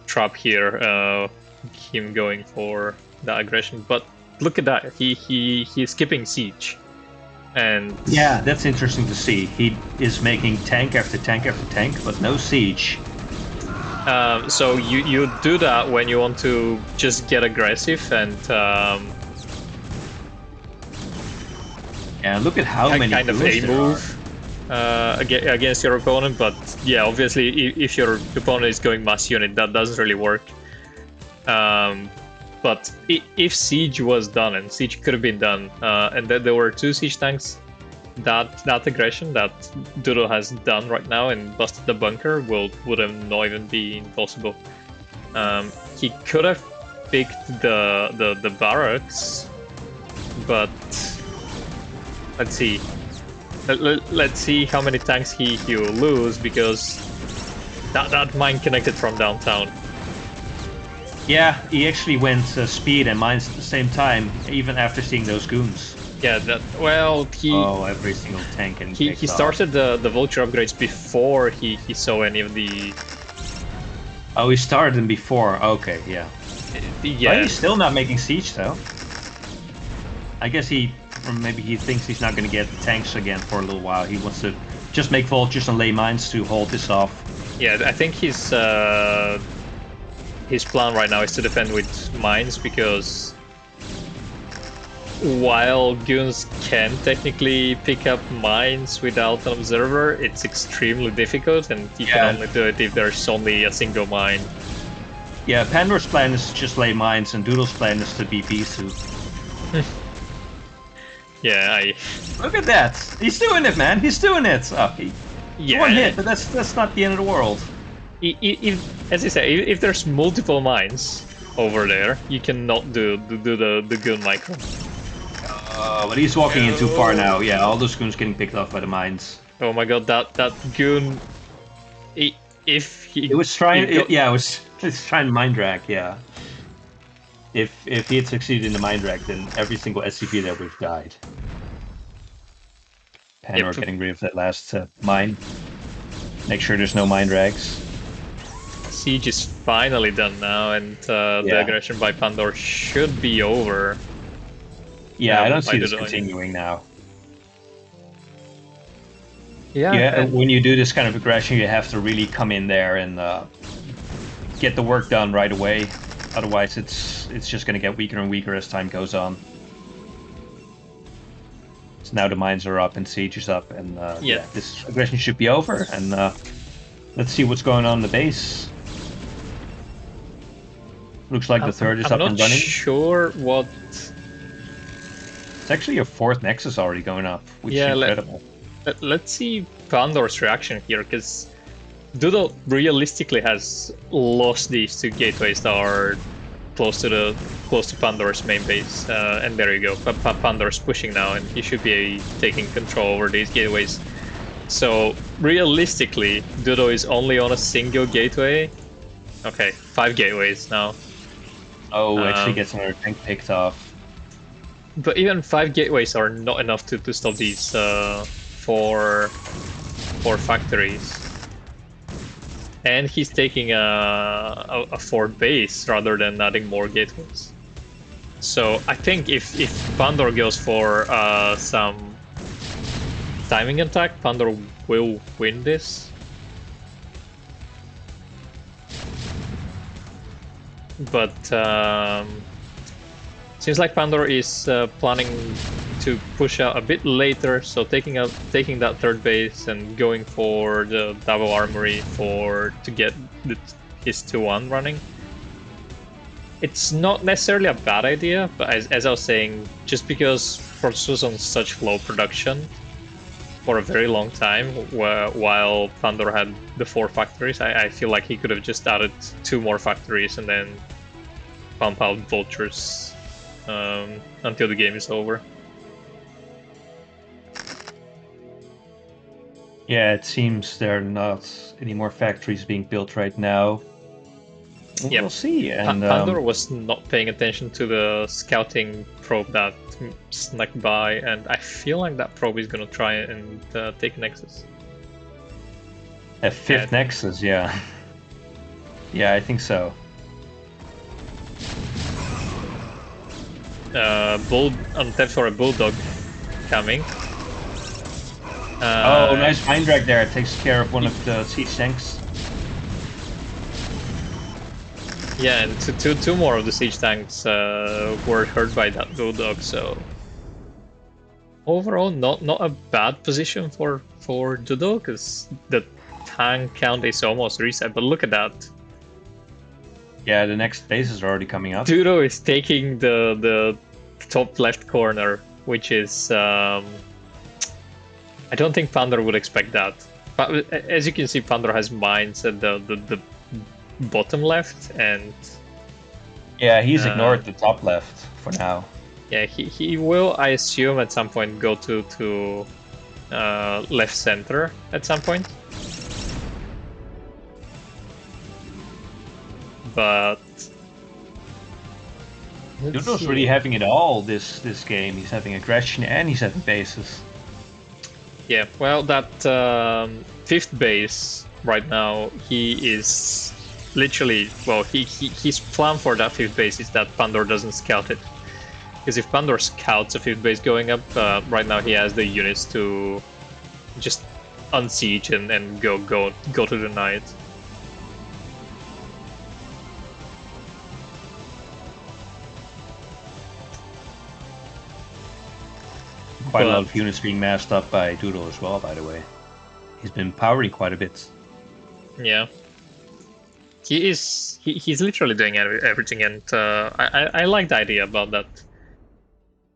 S1: trap here. Him going for the aggression, but look at that. He's skipping siege. And
S2: yeah, that's interesting to see. He is making tank after tank after tank, but no siege.
S1: So you do that when you want to just get aggressive and
S2: yeah, look at how many
S1: kind of a move against your opponent. But yeah, obviously, if your opponent is going mass unit, that doesn't really work. But if siege was done, and siege could have been done, and there were 2 siege tanks, that aggression that Doodle has done right now and busted the bunker would have not even been possible. He could have picked the barracks, but let's see. Let's see how many tanks he will lose, because that mine connected from downtown.
S2: Yeah, he actually went speed and mines at the same time, even after seeing those goons.
S1: Yeah,
S2: every single tank and
S1: he started the vulture upgrades before he saw any of the.
S2: Oh, he started them before. Okay, yeah.
S1: Yeah.
S2: But he's still not making siege though. I guess or maybe he thinks he's not going to get tanks again for a little while. He wants to just make vultures and lay mines to hold this off.
S1: Yeah, I think his plan right now is to defend with mines, because while goons can technically pick up mines without an observer, it's extremely difficult, and you can only do it if there's only a single mine.
S2: Yeah, Pandor's plan is to just lay mines, and Doodle's plan is to be Bisu.
S1: Yeah,
S2: Look at that! He's doing it, man! He's doing it! Oh,
S1: yeah.
S2: 1 hit, but that's not the end of the world.
S1: As you say, if there's multiple mines over there, you cannot do the goon micro.
S2: But he's walking in too far now. Yeah, all those goons getting picked off by the mines.
S1: Oh my god, that goon.
S2: It was trying. It was trying mind drag. Yeah. If he had succeeded in the mind drag, then every single SCP there would have died. Pandor getting rid of that last mine. Make sure there's no mind drags.
S1: Siege is finally done now, and the aggression by Pandor should be over.
S2: Yeah, I don't see this continuing now.
S1: Yeah,
S2: when you do this kind of aggression, you have to really come in there and get the work done right away. Otherwise, it's just going to get weaker and weaker as time goes on. So now the mines are up and siege is up, and this aggression should be over. And let's see what's going on in the base. Looks like the third is up and running.
S1: I'm not sure what.
S2: It's actually a 4th Nexus already going up, which is incredible.
S1: Let's see Pandor's reaction here, because Doodle realistically has lost these 2 gateways that are close to Pandor's main base, and there you go. Pandor's pushing now, and he should be taking control over these gateways. So realistically, Doodle is only on a single gateway. Okay, 5 gateways now.
S2: Oh, actually gets another tank picked off.
S1: But even 5 gateways are not enough to stop these 4 factories. And he's taking a 4th base rather than adding more gateways. So I think if Pandor goes for some timing attack, Pandor will win this. But seems like Pandor is planning to push out a bit later, so taking that 3rd base and going for the double armory to get his 2-1 running. It's not necessarily a bad idea, but as I was saying, just because Protoss was on such low production for a very long time, while Thunder had the 4 factories. I feel like he could have just added 2 more factories and then pump out vultures until the game is over.
S2: Yeah, it seems there are not any more factories being built right now.
S1: Yep.
S2: We'll see. And
S1: Thunder was not paying attention to the scouting probe that snuck by, and I feel like that probe is gonna try and take Nexus.
S2: A 5th Nexus, yeah. Yeah, I think so.
S1: Untapped for a Bulldog coming.
S2: Oh, nice Mind Drag there. It takes care of one of the siege tanks.
S1: Yeah, and two more of the siege tanks were hurt by that Bulldog, so overall not a bad position for Judo, because the tank count is almost reset, but look at that.
S2: Yeah, the next bases are already coming up.
S1: Judo is taking the top left corner, which is I don't think Pandor would expect that. But as you can see, Pandor has mines at the bottom left, and
S2: yeah, he's ignored the top left for now.
S1: Yeah, he will, I assume, at some point go to left center at some point. But
S2: Dudo's really having it all this game. He's having aggression and he's having bases.
S1: Yeah, well, that 5th base right now, he is literally, well, his plan for that 5th base is that Pandor doesn't scout it. Because if Pandor scouts a 5th base going up, right now he has the units to just unsiege and go to the night.
S2: Quite a lot of units being masked up by Doodle as well, by the way. He's been powering quite a bit.
S1: Yeah. He's literally doing everything, and I like the idea about that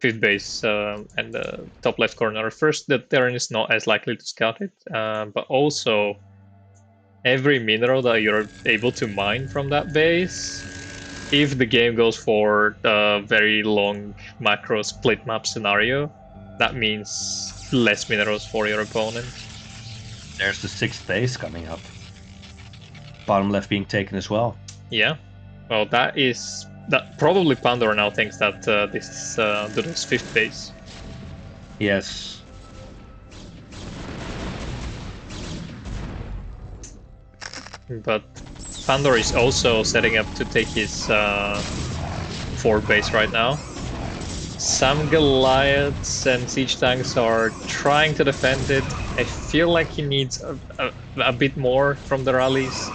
S1: 5th base and the top left corner. First, the Terran is not as likely to scout it, but also every mineral that you're able to mine from that base, if the game goes for a very long macro split map scenario, that means less minerals for your opponent.
S2: There's the 6th base coming up. Bottom left being taken as well.
S1: Yeah. Well, that probably Pandora now thinks that this is Doodle's 5th base.
S2: Yes.
S1: But Pandora is also setting up to take his 4th base right now. Some Goliaths and siege tanks are trying to defend it. I feel like he needs a bit more from the rallies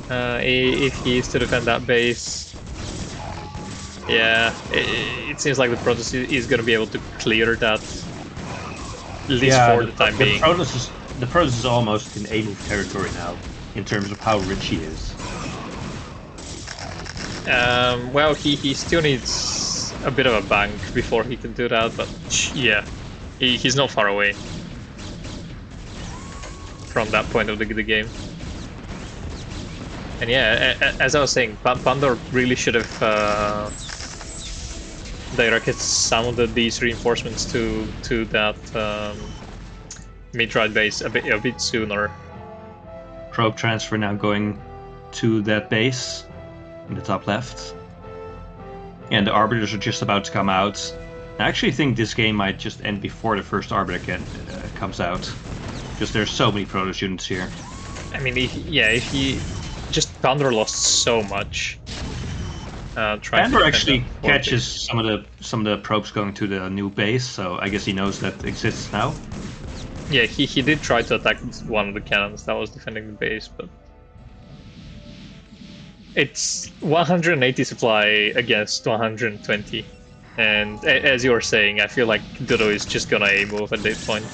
S1: if he is to defend that base. Yeah, it seems like the Protoss is going to be able to clear that, at least for the time being.
S2: The Protoss is almost in A-move territory now, in terms of how rich he is.
S1: Well, he still needs a bit of a bank before he can do that, but yeah, he's not far away from that point of the game. And yeah, as I was saying, Pandor really should have directed some of these reinforcements to that mid-right base a bit sooner.
S2: Probe transfer now going to that base in the top left. And the Arbiters are just about to come out. I actually think this game might just end before the first Arbiter comes out. Because there's so many Protoss units here.
S1: I mean, if he just Pandor lost so much.
S2: Pandor actually catches some of the probes going to the new base, so I guess he knows that exists now.
S1: Yeah, he did try to attack one of the cannons that was defending the base, but it's 180 supply against 120. And as you were saying, I feel like Dodo is just gonna A-move at this point.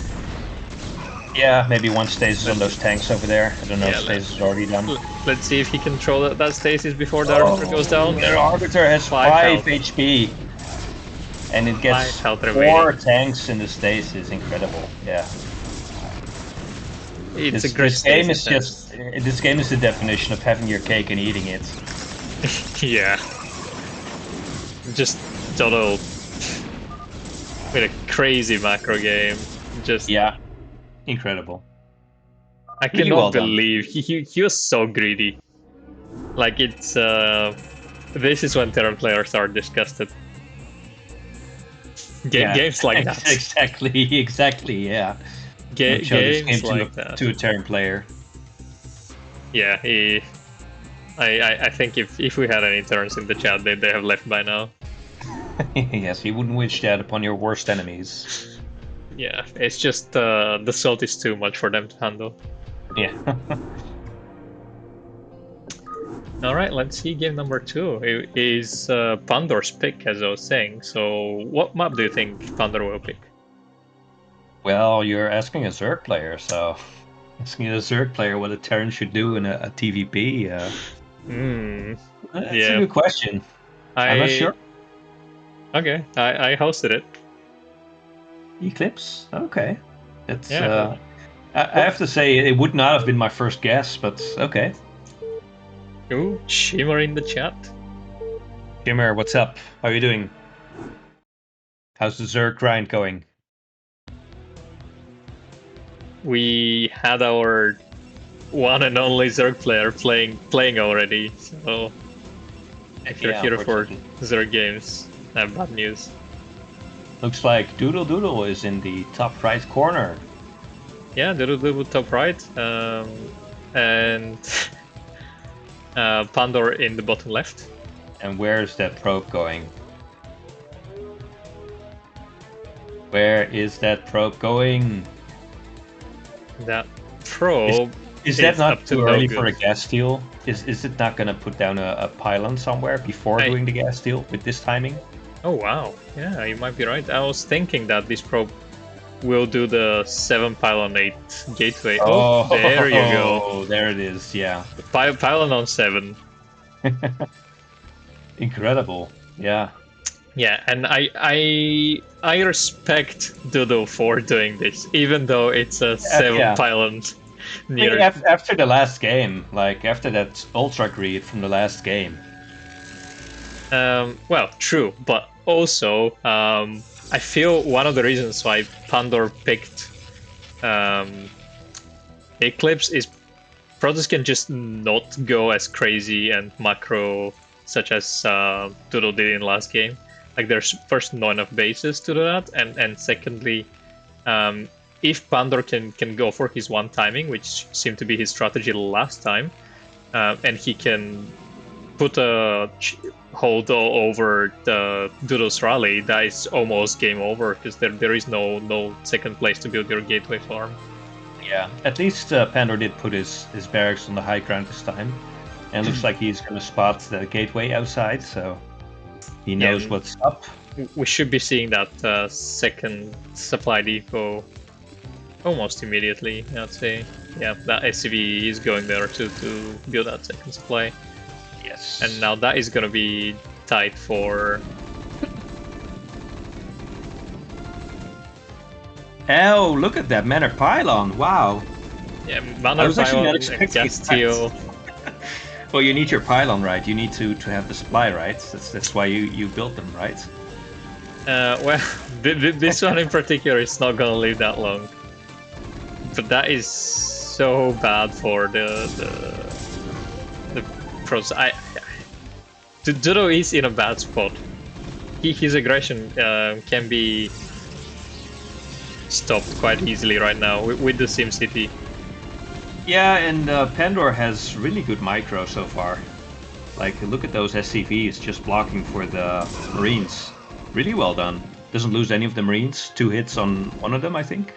S2: Yeah, maybe one stasis on those tanks over there. I don't know if stasis is already done.
S1: Let's see if he can control that stasis before the Arbiter goes down.
S2: The Arbiter has 5 HP. And it gets 4 tanks in the stasis is incredible. Yeah.
S1: It's a great
S2: game is just this game is the definition of having your cake and eating it.
S1: Yeah. Just total with a crazy macro game. Just
S2: incredible.
S1: I
S2: really
S1: cannot believe he was so greedy. Like it's this is when Terran players are disgusted. Games like that.
S2: Exactly, yeah.
S1: Games like that.
S2: To a Terran player.
S1: Yeah, I think if we had any Terrans in the chat, they have left by now.
S2: Yes, he wouldn't wish that upon your worst enemies.
S1: Yeah, it's just the salt is too much for them to handle.
S2: Yeah.
S1: Alright, let's see game number 2. It is Pandor's pick, as I was saying. So, what map do you think Pandor will pick?
S2: Well, you're asking a Zerg player, so asking a Zerg player what a Terran should do in a TVP. That's a good question. I'm not sure.
S1: Okay, I hosted it.
S2: Eclipse? Okay. It's I have to say it would not have been my first guess, but okay.
S1: Ooh, Shimmer in the chat.
S2: Shimmer, what's up? How are you doing? How's the Zerg grind going?
S1: We had our one and only Zerg player playing already, so if you're here for Zerg games, I have bad news.
S2: Looks like Doodle Doodle is in the top right corner.
S1: Yeah, Doodle Doodle top right, and Pandor in the bottom left.
S2: And where's that probe going? Where is that probe going?
S1: That probe
S2: is that not too early for a gas steal? Is it not gonna put down a pylon somewhere before doing the gas steal with this timing?
S1: Oh wow, yeah, you might be right. I was thinking that this probe will do the 7 pylon 8 gateway. Oh, there you go.
S2: Oh, there it is. Yeah.
S1: Pylon on 7.
S2: Incredible. Yeah.
S1: Yeah, and I respect Dodo for doing this, even though it's a 7 pylon near.
S2: After the last game, like after that ultra greed from the last game.
S1: Well, true, but also I feel one of the reasons why Pandor picked Eclipse is Protoss can just not go as crazy and macro such as Doodle did in last game. Like there's first not enough bases to do that, and secondly, if Pandor can go for his one timing, which seemed to be his strategy last time, and he can put a hold over the Doodle's rally, that is almost game over because there is no second place to build your gateway farm.
S2: Yeah, at least Pandor did put his barracks on the high ground this time, and it looks like he's going to spot the gateway outside, so he knows what's up.
S1: We should be seeing that second supply depot almost immediately, I'd say. Yeah, that SCV is going there to build that second supply.
S2: Yes.
S1: And now that is going to be tight for...
S2: Oh, look at that Manor Pylon, wow.
S1: Yeah, Manor Pylon and gas steel.
S2: Well, you need your pylon, right? You need to have the supply, right? That's why you built them, right?
S1: Well, this one in particular is not gonna live that long. But that is so bad for the pros. Dodo is in a bad spot. His aggression can be stopped quite easily right now with the SimCity.
S2: Yeah, and Pandor has really good micro so far. Like, look at those SCVs just blocking for the Marines. Really well done. Doesn't lose any of the Marines. 2 hits on one of them, I think.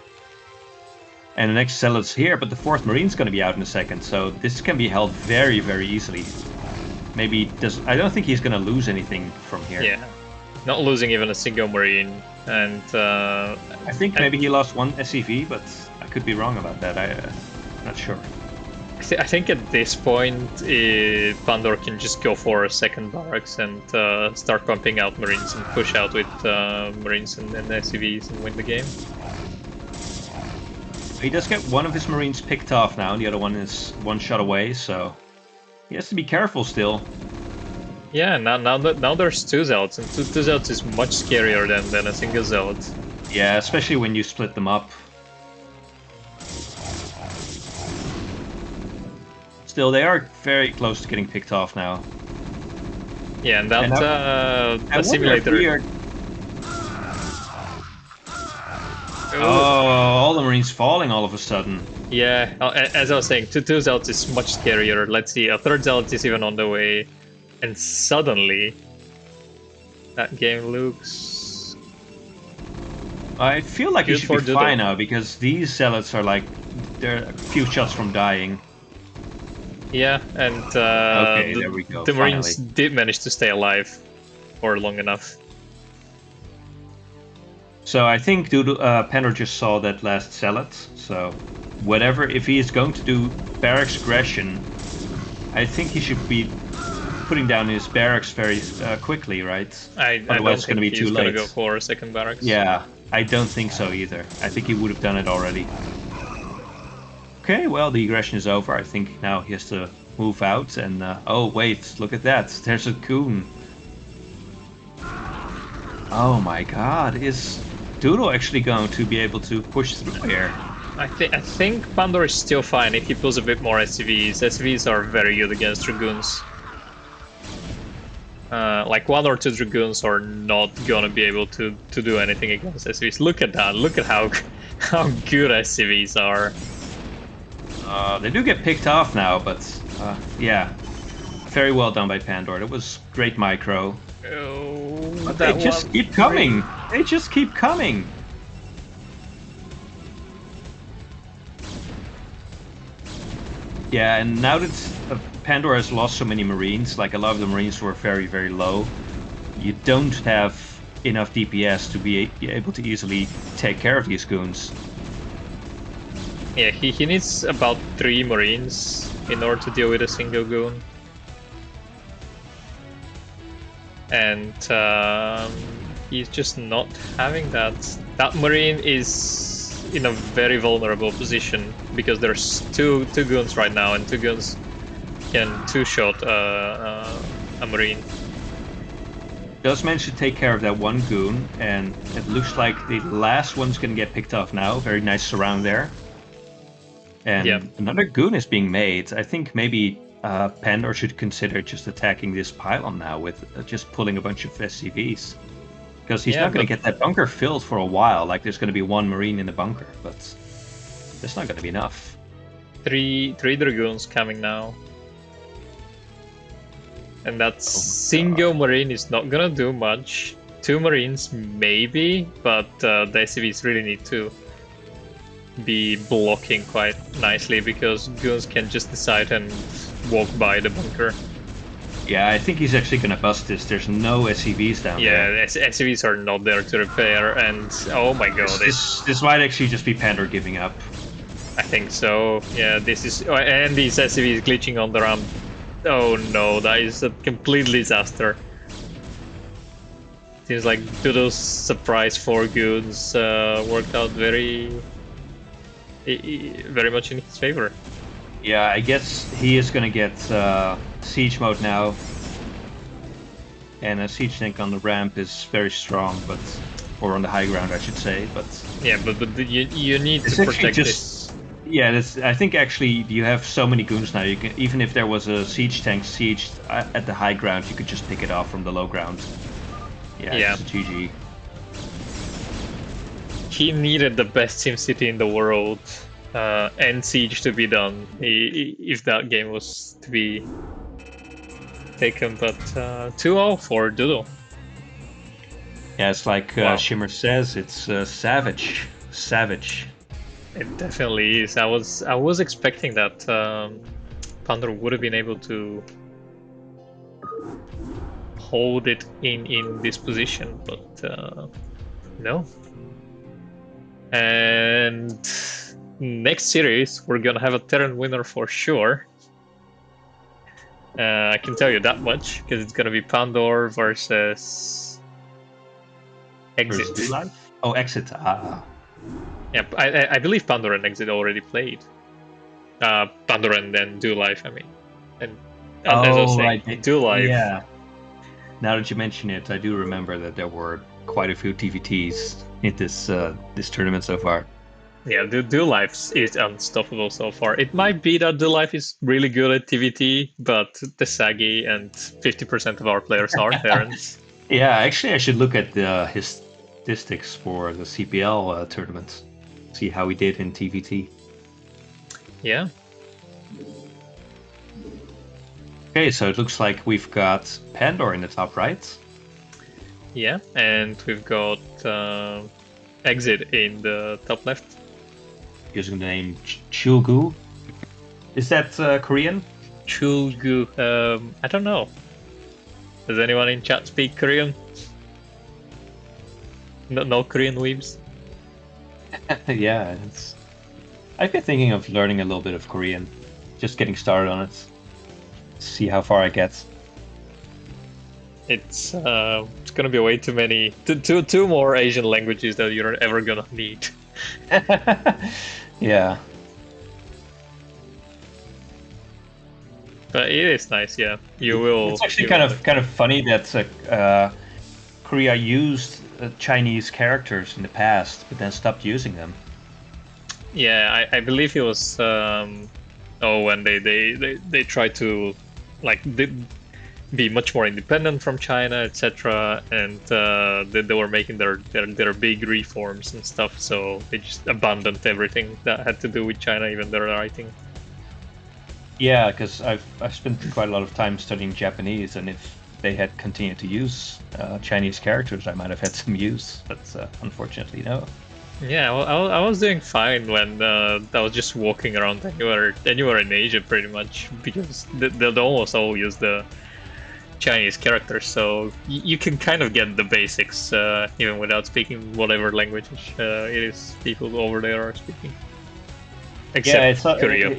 S2: And the next Zealot's here, but the 4th Marine's going to be out in a second, so this can be held very, very easily. Maybe I don't think he's going to lose anything from here.
S1: Yeah, not losing even a single Marine. And
S2: I think maybe he lost 1 SCV, but I could be wrong about that. I'm not sure.
S1: I think at this point, Pandor can just go for a second barracks and start pumping out Marines and push out with Marines and SCVs and win the game.
S2: He does get one of his Marines picked off now, and the other one is one shot away, so he has to be careful still.
S1: Yeah, now there's two Zealots, and two Zealots is much scarier than a single Zealot.
S2: Yeah, especially when you split them up. Still, they are very close to getting picked off now.
S1: Yeah, and that simulator.
S2: Oh, all the Marines falling all of a sudden.
S1: Yeah, as I was saying, two Zealots is much scarier. Let's see, a third Zealot is even on the way. And suddenly, that game looks...
S2: I feel like it should be fine now, because these Zealots are like, they're a few shots from dying.
S1: Yeah, and
S2: okay, there we go,
S1: the Marines did manage to stay alive for long enough.
S2: So I think Pandor just saw that last Zealot, so whatever, if he is going to do barracks aggression, I think he should be putting down his barracks very quickly, right?
S1: Otherwise it's going to be too late. He's going to go for a second barracks.
S2: Yeah, I don't think so either. I think he would have done it already. Okay, well, the aggression is over. I think now he has to move out and... oh, wait, look at that. There's a goon. Oh my god, is Doodle actually going to be able to push through here?
S1: I think Pandor is still fine if he pulls a bit more SCVs. SCVs are very good against Dragoons. Like 1 or 2 Dragoons are not gonna be able to do anything against SCVs. Look at that, look at how good SCVs are.
S2: They do get picked off now, but yeah. Very well done by Pandor. It was great micro.
S1: Oh,
S2: but they just keep coming. They just keep coming. Yeah, and now that Pandor has lost so many Marines, like a lot of the Marines were very, very low, you don't have enough DPS to be able to easily take care of these goons.
S1: Yeah, he needs about 3 Marines in order to deal with a single goon. And he's just not having that. That Marine is in a very vulnerable position because there's two goons right now, and 2 goons can 2-shot a Marine.
S2: Does manage to take care of that one goon, and it looks like the last one's gonna get picked off now. Very nice surround there. And yeah, another goon is being made. I think maybe Pandor should consider just attacking this pylon now with just pulling a bunch of SCVs. Because he's not going to get that bunker filled for a while. Like, there's going to be 1 Marine in the bunker, but that's not going to be enough.
S1: 3 Dragoons coming now. And that single Marine is not going to do much. 2 Marines, maybe, but the SCVs really need to be blocking quite nicely, because goons can just decide and walk by the bunker.
S2: Yeah, I think he's actually gonna bust this. There's no SCVs down there.
S1: Yeah, the SCVs are not there to repair, and oh my god.
S2: This might actually just be Pandor giving up.
S1: I think so. Yeah, this is... and these SCVs glitching on the ramp. Oh no, that is a complete disaster. Seems like Doodle's surprise 4 goons worked out very much in his favor.
S2: Yeah, I guess he is gonna get siege mode now, and a siege tank on the ramp is very strong, but or on the high ground, I should say. But
S1: yeah, but you need to protect this.
S2: Yeah, I think actually you have so many goons now. You can, even if there was a siege tank sieged at the high ground, you could just pick it off from the low ground. Yeah, it's a GG.
S1: He needed the best SimCity in the world and Siege to be done if that game was to be taken, but 2-0 for Doodle.
S2: Yeah, it's like Shimmer says, it's savage. Savage.
S1: It definitely is. I was expecting that Pandor would have been able to hold it in this position, but no. And next series, we're gonna have a Terran winner for sure. I can tell you that much, because it's gonna be Pandor versus Exit.
S2: Versus Life? Oh, Exit.
S1: Yeah, I believe Pandor and Exit already played. Pandor and then Do Life, I mean. And as I was saying,
S2: right.
S1: Do Life.
S2: Yeah. Now that you mention it, I do remember that there were quite a few TVTs in this tournament so far.
S1: Yeah, Do Life is unstoppable so far. It might be that Do Life is really good at TVT, but the Saggy and 50% of our players are Terrans.
S2: Yeah, actually, I should look at his statistics for the CPL tournaments, see how he did in TVT.
S1: Yeah.
S2: Okay, so it looks like we've got Pandor in the top right.
S1: Yeah, and we've got Exit in the top left.
S2: Using the name Chulgu. Is that Korean?
S1: Chulgu. I don't know. Does anyone in chat speak Korean? No Korean weebs?
S2: Yeah, I've been thinking of learning a little bit of Korean. Just getting started on it. See how far I get.
S1: It's gonna be way too many, two more Asian languages that you're ever gonna need.
S2: Yeah.
S1: But it is nice, yeah. You will.
S2: It's actually kind of funny that Korea used Chinese characters in the past, but then stopped using them.
S1: Yeah, I believe it was when they tried to be much more independent from China, etc., and they were making their big reforms and stuff, so they just abandoned everything that had to do with China, even their writing.
S2: Yeah, because I've spent quite a lot of time studying Japanese, and if they had continued to use Chinese characters, I might have had some use, but unfortunately, no.
S1: Yeah, well, I was doing fine when I was just walking around anywhere in Asia, pretty much, because they almost all use the Chinese characters, so you can kind of get the basics even without speaking whatever language it is people over there are speaking. Except Korea.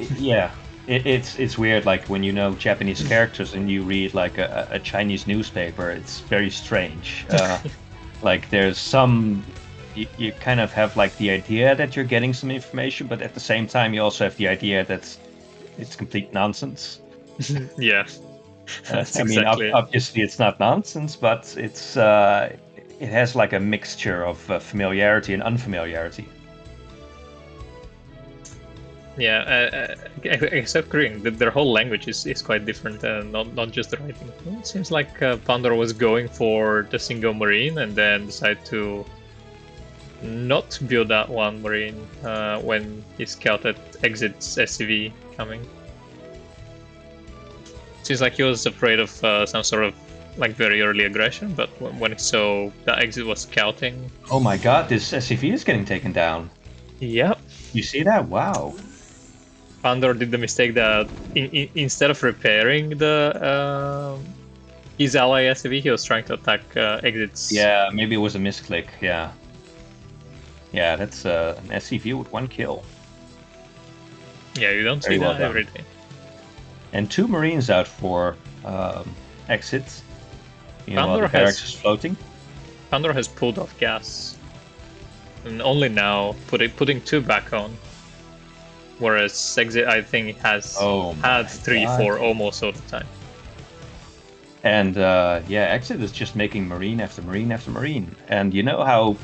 S2: It's weird, like when you know Japanese characters and you read like a Chinese newspaper, it's very strange. Like there's some, you kind of have like the idea that you're getting some information, but at the same time you also have the idea that it's complete nonsense.
S1: Yeah.
S2: I mean, obviously it's not nonsense, but it has like a mixture of familiarity and unfamiliarity.
S1: Yeah, except Korean, their whole language is quite different, not just the writing. It seems like Pandora was going for the single marine and then decided to not build that one marine when he scouted Exit's SCV coming. Seems like he was afraid of some sort of like very early aggression, but when he saw that Exit was scouting...
S2: Oh my god, this SCV is getting taken down.
S1: Yep.
S2: You see that? Wow.
S1: Pandora did the mistake that instead of repairing the his ally SCV, he was trying to attack Exit's...
S2: Yeah, maybe it was a misclick, yeah. Yeah, that's an SCV with 1 kill.
S1: Yeah, you don't see that every day.
S2: And 2 Marines out for exits. Pandora the barracks is floating.
S1: Pandora has pulled off gas. And only now putting 2 back on. Whereas Exit, I think, has had 3-4 almost all the time.
S2: And yeah, Exit is just making Marine after Marine after Marine. And you know how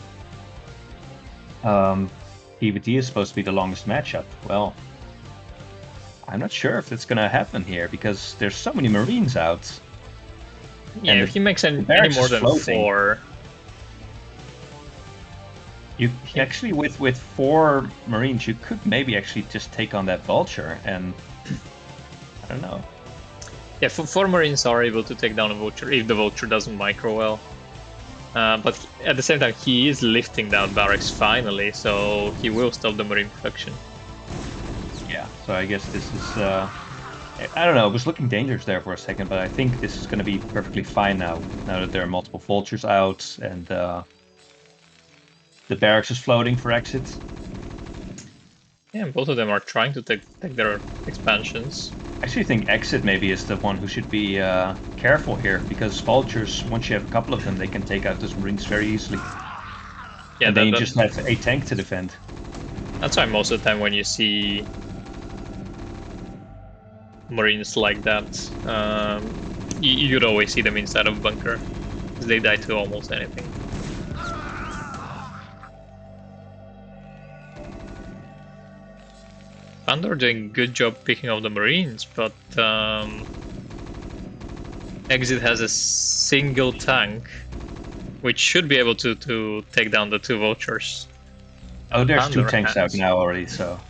S2: PvT is supposed to be the longest matchup? Well, I'm not sure if it's going to happen here, because there's so many Marines out.
S1: Yeah, if he makes any more than floating. 4...
S2: You actually, with 4 Marines, you could maybe actually just take on that Vulture, and I don't know.
S1: Yeah, 4 Marines are able to take down a Vulture if the Vulture doesn't micro well. But at the same time, he is lifting down barracks finally, so he will stop the Marine production.
S2: Yeah, so I guess this is... I don't know, it was looking dangerous there for a second, but I think this is going to be perfectly fine now that there are multiple Vultures out, and... the barracks is floating for Exit.
S1: Yeah, both of them are trying to take their expansions.
S2: I actually think Exit maybe is the one who should be careful here, because Vultures, once you have a couple of them, they can take out those Marines very easily.
S1: Yeah,
S2: and then you just have a tank to defend.
S1: That's why most of the time when you see Marines like that, you'd always see them inside of bunker, because they die to almost anything. Pandor doing a good job picking up the Marines, but Exit has a single tank, which should be able to take down the 2 vultures.
S2: Oh, there's 2 tanks out now already, so...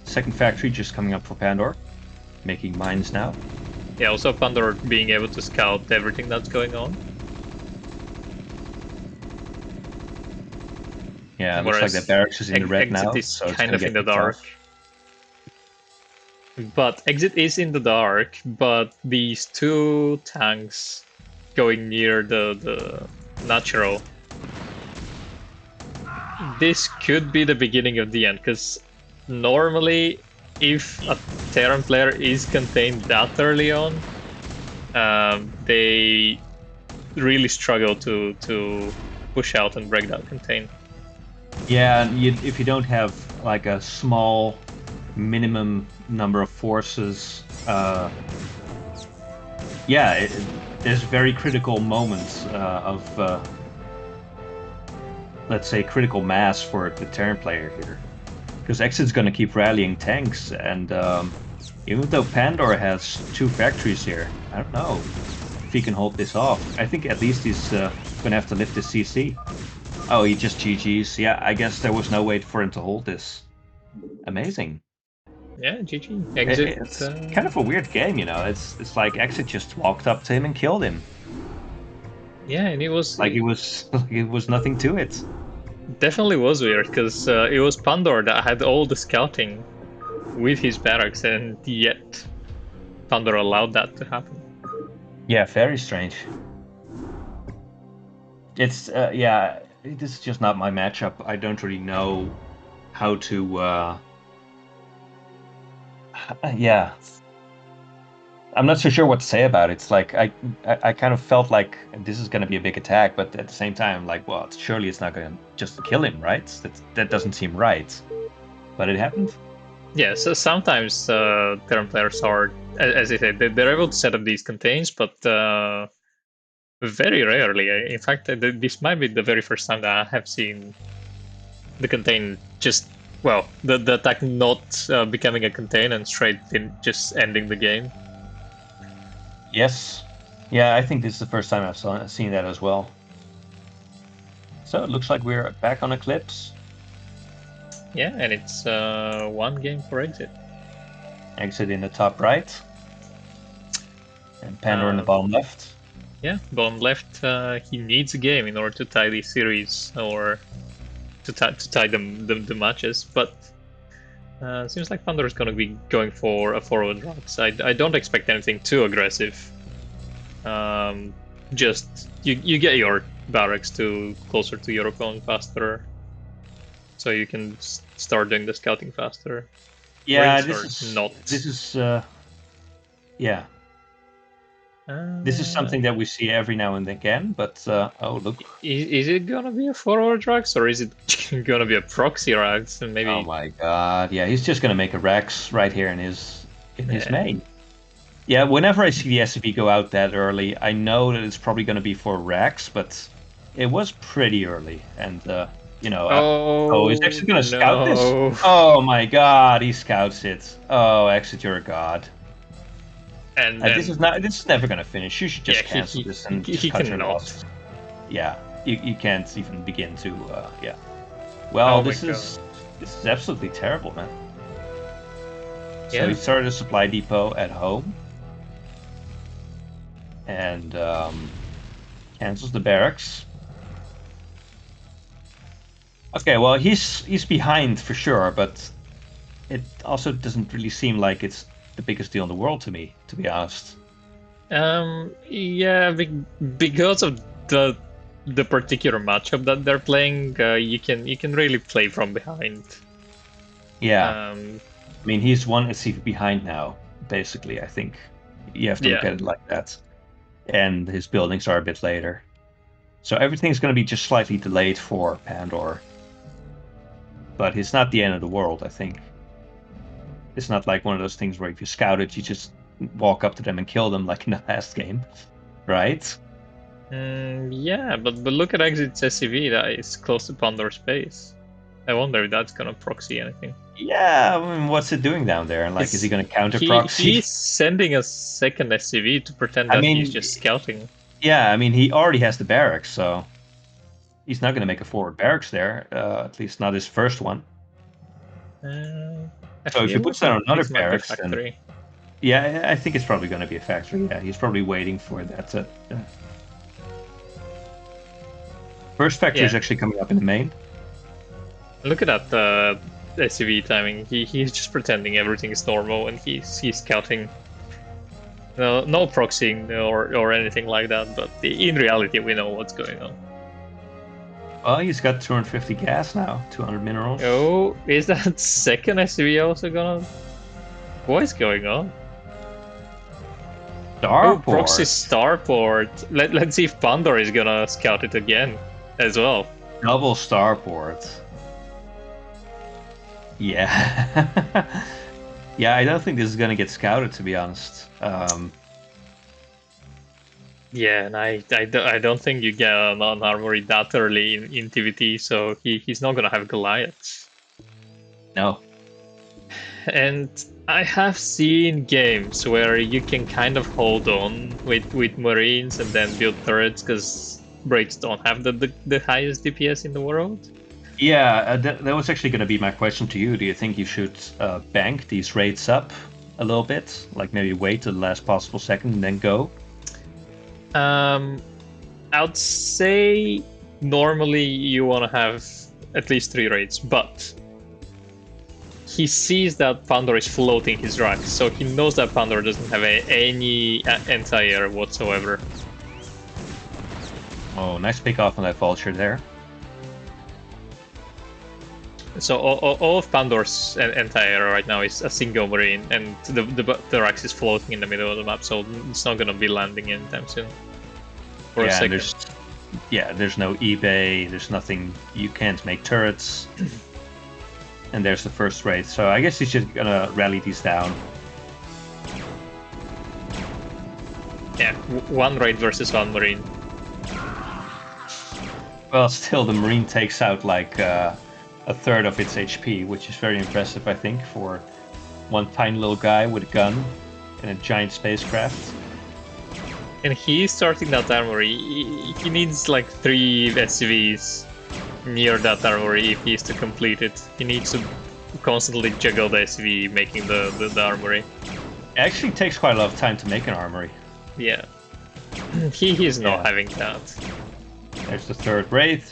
S2: second factory just coming up for Pandor, making mines now.
S1: Yeah, also Pandor being able to scout everything that's going on.
S2: Yeah, it looks like that barracks is in the red now,
S1: is
S2: so it's
S1: kind of in the
S2: dark.
S1: dark. But Exit is in the dark, but these 2 tanks going near the natural. This could be the beginning of the end, because normally if a Terran player is contained that early on, they really struggle to push out and break that contain.
S2: Yeah, if you don't have like a small minimum number of forces, there's very critical moments of, let's say, critical mass for the Terran player here. Because Exit's going to keep rallying tanks, and even though Pandor has 2 factories here, I don't know if he can hold this off. I think at least he's going to have to lift his CC. Oh, he just GG's. Yeah, I guess there was no way for him to hold this. Amazing.
S1: Yeah, GG. Exit.
S2: It's kind of a weird game, you know. It's like Exit just walked up to him and killed him.
S1: Yeah, and it was
S2: like it was nothing to it.
S1: Definitely was weird, because it was Pandor that had all the scouting with his barracks, and yet Pandor allowed that to happen.
S2: Yeah, very strange. It's yeah, this is just not my matchup. I don't really know how to yeah, I'm not so sure what to say about it. It's like I kind of felt like this is going to be a big attack, but at the same time, like, well, surely it's not going to just kill him, right? That doesn't seem right, but it happened.
S1: Yeah, so sometimes Terran players are, as I said, they're able to set up these contains, but very rarely. In fact, this might be the very first time that I have seen the contain just, well, the attack not becoming a contain and straight in just ending the game.
S2: Yes. Yeah, I think this is the first time I've seen that as well. So it looks like we're back on Eclipse.
S1: Yeah, and it's 1 game for Exit.
S2: Exit in the top right. And Pandor in the bottom left.
S1: Yeah, bottom left, he needs a game in order to tie the series, or to tie the matches, but seems like Pandor is going to be going for a forward route. I don't expect anything too aggressive. Just you get your barracks to closer to Eurocon faster, so you can start doing the scouting faster.
S2: Yeah,
S1: this is
S2: yeah. This is something that we see every now and again, but oh look.
S1: Is it gonna be a forward Rax, or is it gonna be a proxy Rax? And maybe.
S2: Oh my god! Yeah, he's just gonna make a Rax right here in his main. Yeah, whenever I see the SCP go out that early, I know that it's probably gonna be for Rax, but it was pretty early, and you know. He's actually gonna scout this. Oh my god, he scouts it. Oh, Exit, you're a god. And this is never gonna finish. You should just cancel this and just cut your losses. Yeah, you can't even begin to yeah. Well, this is absolutely terrible, man. So he started a supply depot at home and cancels the barracks. Okay, well, he's behind for sure, but it also doesn't really seem like it's the biggest deal in the world to me, to be honest.
S1: Yeah, because of the particular matchup that they're playing, you can really play from behind.
S2: Yeah. I mean, he's one SCV behind now, basically, I think. You have to look at it like that. And his buildings are a bit later. So everything's going to be just slightly delayed for Pandor. But it's not the end of the world, I think. It's not like one of those things where if you scout it, you just walk up to them and kill them like in the last game, right?
S1: Yeah, but look at Exit's SCV that is close to Pandor's base. I wonder if that's gonna proxy anything.
S2: Yeah, I mean, what's it doing down there? Like, is he going to counter proxy?
S1: He's sending a second SCV to pretend that he's just scouting.
S2: Yeah, I mean, he already has the barracks, so he's not going to make a forward barracks there. At least not his first one. So if he puts down another barracks, then yeah, I think it's probably going to be a factory. Yeah, he's probably waiting for that. First factory is actually coming up in the main.
S1: Look at that SCV timing. He's just pretending everything is normal, and he's scouting. No proxying or anything like that. But in reality, we know what's going on.
S2: Well, he's got 250 gas now, 200 minerals.
S1: Oh, is that second SCV also gonna? What is going on?
S2: Starport.
S1: Oh, proxy starport. Let's see if Pandor is gonna scout it again as well.
S2: Double starport. Yeah. Yeah, I don't think this is gonna get scouted, to be honest.
S1: Yeah, and I don't think you get an armory that early in TVT, so he's not gonna have Goliaths.
S2: No.
S1: And I have seen games where you can kind of hold on with Marines and then build turrets because Braids don't have the highest DPS in the world.
S2: Yeah, that was actually going to be my question to you. Do you think you should bank these rates up a little bit? Like maybe wait till the last possible second and then go?
S1: I'd say normally you want to have at least 3 raids, but he sees that Pandor is floating his rack, so he knows that Pandor doesn't have any anti-air whatsoever.
S2: Oh, nice pick off on that vulture there.
S1: So all of Pandor's anti-air right now is a single marine, and the Rax is floating in the middle of the map, so it's not gonna be landing anytime soon. For a second.
S2: There's no eBay, there's nothing, you can't make turrets. And there's the first raid, so I guess he's just gonna rally these down.
S1: Yeah, 1 raid versus 1 marine.
S2: Well, still the marine takes out like a third of its HP, which is very impressive, I think, for one tiny little guy with a gun and a giant spacecraft.
S1: And he's starting that armory. He needs like 3 SCVs near that armory if he is to complete it. He needs to constantly juggle the SCV making the armory.
S2: It actually takes quite a lot of time to make an armory.
S1: Yeah. He is not having that.
S2: There's the third raid.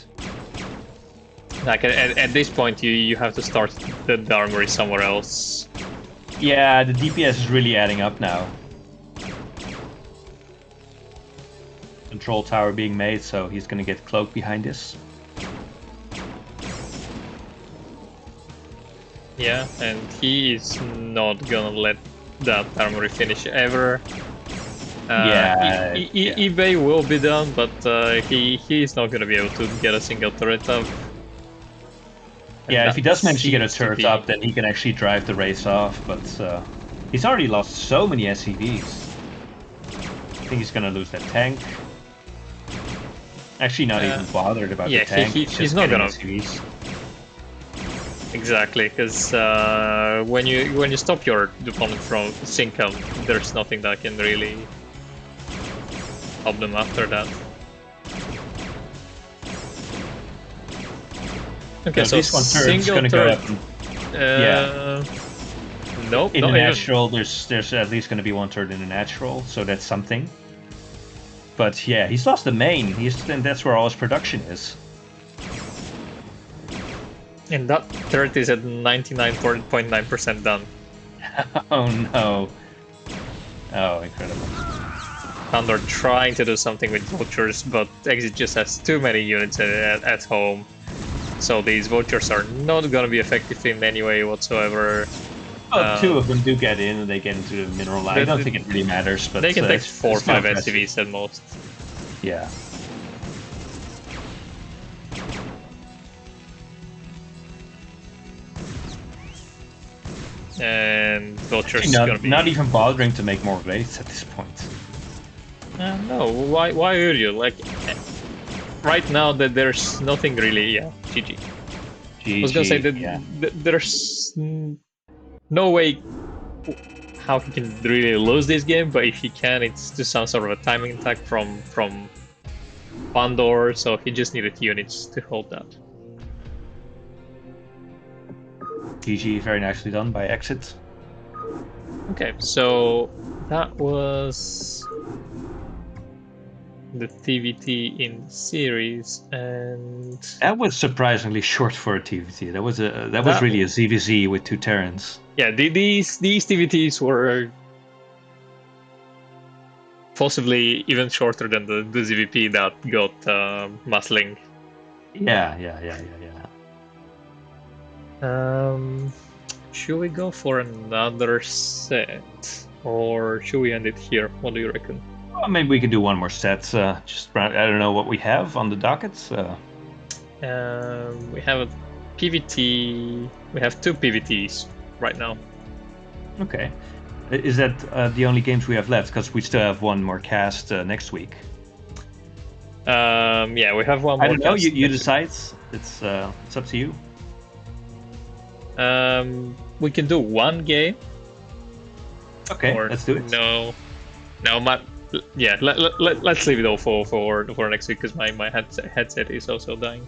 S1: Like at this point, you have to start the armory somewhere else.
S2: Yeah, the DPS is really adding up now. Control tower being made, so he's gonna get cloaked behind this.
S1: Yeah, and he is not gonna let that armory finish ever. eBay will be done, but he's not gonna be able to get a single turret up.
S2: Yeah, if he does manage to get a turret up, then he can actually drive the race off, but he's already lost so many SCVs. I think he's gonna lose that tank. Actually, not even bothered about the tank.
S1: He's not gonna.
S2: SCVs.
S1: Exactly, because when you stop your opponent from sync up, there's nothing that can really help them after that. Okay, so
S2: this one
S1: single
S2: gonna
S1: turret.
S2: Go up and,
S1: Nope.
S2: In the natural, there's at least going to be 1 turret in the natural, so that's something. But yeah, he's lost the main. And that's where all his production is.
S1: And that turret is at 99.9% done.
S2: Oh no! Oh, incredible.
S1: Pandor trying to do something with vultures, but Exit just has too many units at home. So these vouchers are not going to be effective in any way whatsoever.
S2: Well, two of them do get in, and they get into the mineral line. I don't think it really matters, but
S1: they can take 4 or 5
S2: impressive.
S1: SCVs at most.
S2: Yeah.
S1: And vouchers
S2: Actually,
S1: gonna be
S2: not even bothering to make more raids at this point.
S1: No, why would you? Like, right now that there's nothing really. Yeah, GG. I was gonna say that there's no way how he can really lose this game, but if he can, it's to some sort of a timing attack from Pandor, so he just needed units to hold that.
S2: GG, very nicely done by Exit.
S1: Okay, so that was the TVT in series, and
S2: that was surprisingly short for a TVT. That was really a ZVZ with 2 Terrans.
S1: Yeah, these TVTs were possibly even shorter than the ZVP that got muscling.
S2: Yeah.
S1: Should we go for another set, or should we end it here? What do you reckon?
S2: Well, maybe we can do one more set. Just I don't know what we have on the dockets.
S1: We have a PVT. We have 2 PVTs right now.
S2: Okay. Is that the only games we have left? Because we still have one more cast next week.
S1: Yeah, we have one more.
S2: I don't know. You decide. It's up to you.
S1: We can do one game.
S2: Okay, let's do it.
S1: No, yeah. Let's leave it all for next week because my headset is also dying.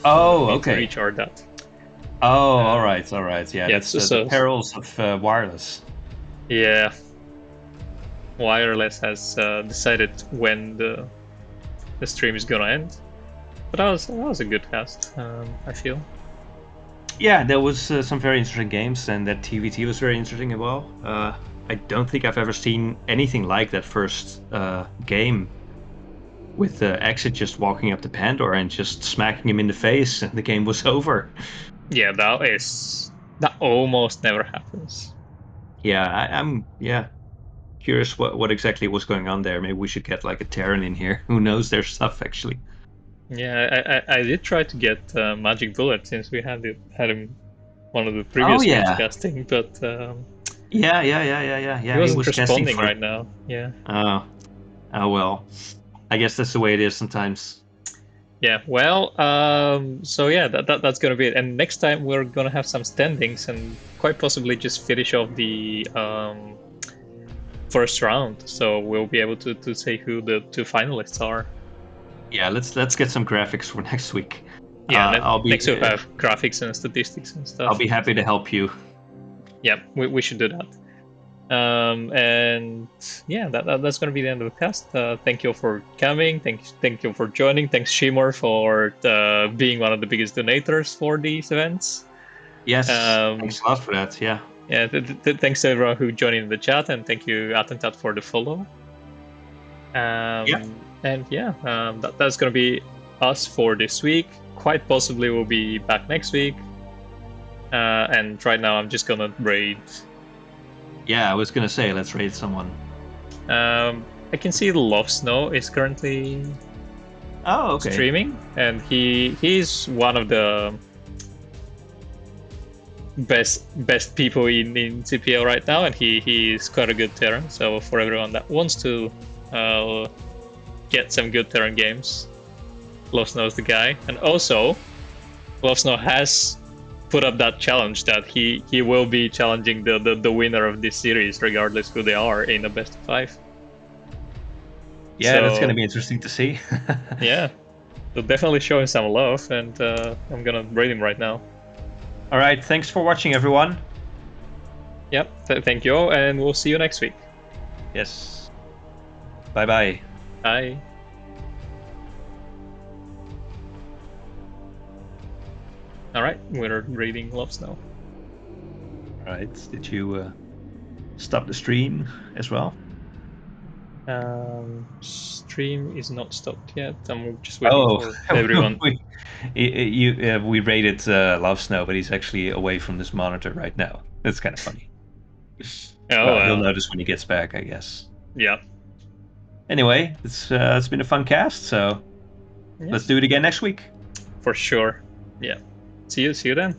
S2: Oh, okay.
S1: To recharge that.
S2: Oh, all right. Yeah, that's the perils of wireless.
S1: Yeah, wireless has decided when the stream is gonna end, but that was a good cast. I feel.
S2: Yeah, there was some very interesting games, and that TVT was very interesting as well. I don't think I've ever seen anything like that first game with Exit just walking up to Pandor and just smacking him in the face, and the game was over.
S1: Yeah, that almost never happens.
S2: Yeah, I'm curious what exactly was going on there. Maybe we should get like a Terran in here who knows their stuff actually.
S1: Yeah, I did try to get Magic Bullet since we had him one of the previous games casting, but
S2: yeah.
S1: He wasn't responding right now. Yeah.
S2: Oh well. I guess that's the way it is sometimes.
S1: Yeah. Well, so yeah, that's gonna be it. And next time we're gonna have some standings and quite possibly just finish off the first round. So we'll be able to say who the 2 finalists are.
S2: Yeah, let's get some graphics for next week.
S1: Yeah, next we'll have graphics and statistics and stuff.
S2: I'll be happy to help you.
S1: Yeah, we should do that. And yeah, that's going to be the end of the cast. Thank you for coming. Thank you for joining. Thanks, Shimor, for being one of the biggest donators for these events.
S2: Yes, thanks a lot for that. Yeah.
S1: Yeah, thanks to everyone who joined in the chat, and thank you, Attentat, for the follow. And yeah, that's going to be us for this week. Quite possibly we'll be back next week. And right now I'm just going to raid.
S2: Yeah, I was going to say, let's raid someone.
S1: I can see Love Snow is currently streaming, and he's one of the best people in CPL right now, and he is quite a good Terran. So for everyone that wants to get some good Terran games, Love Snow is the guy. And also, Love Snow has put up that challenge that he will be challenging the winner of this series, regardless who they are, in a best of 5.
S2: Yeah, so, that's going to be interesting to see.
S1: Yeah, so definitely showing some love, and I'm gonna raid him right now.
S2: All right, thanks for watching, everyone.
S1: Yep, thank you all, and we'll see you next week.
S2: Yes. Bye-bye.
S1: Bye. All right, we're raiding Love Snow.
S2: All right, did you stop the stream as well?
S1: Stream is not stopped yet. I'm just waiting for everyone.
S2: we rated Love Snow, but he's actually away from this monitor right now. That's kind of funny.
S1: Oh,
S2: he'll notice when he gets back, I guess.
S1: Yeah.
S2: Anyway, it's been a fun cast, so let's do it again next week.
S1: For sure. Yeah. See you then.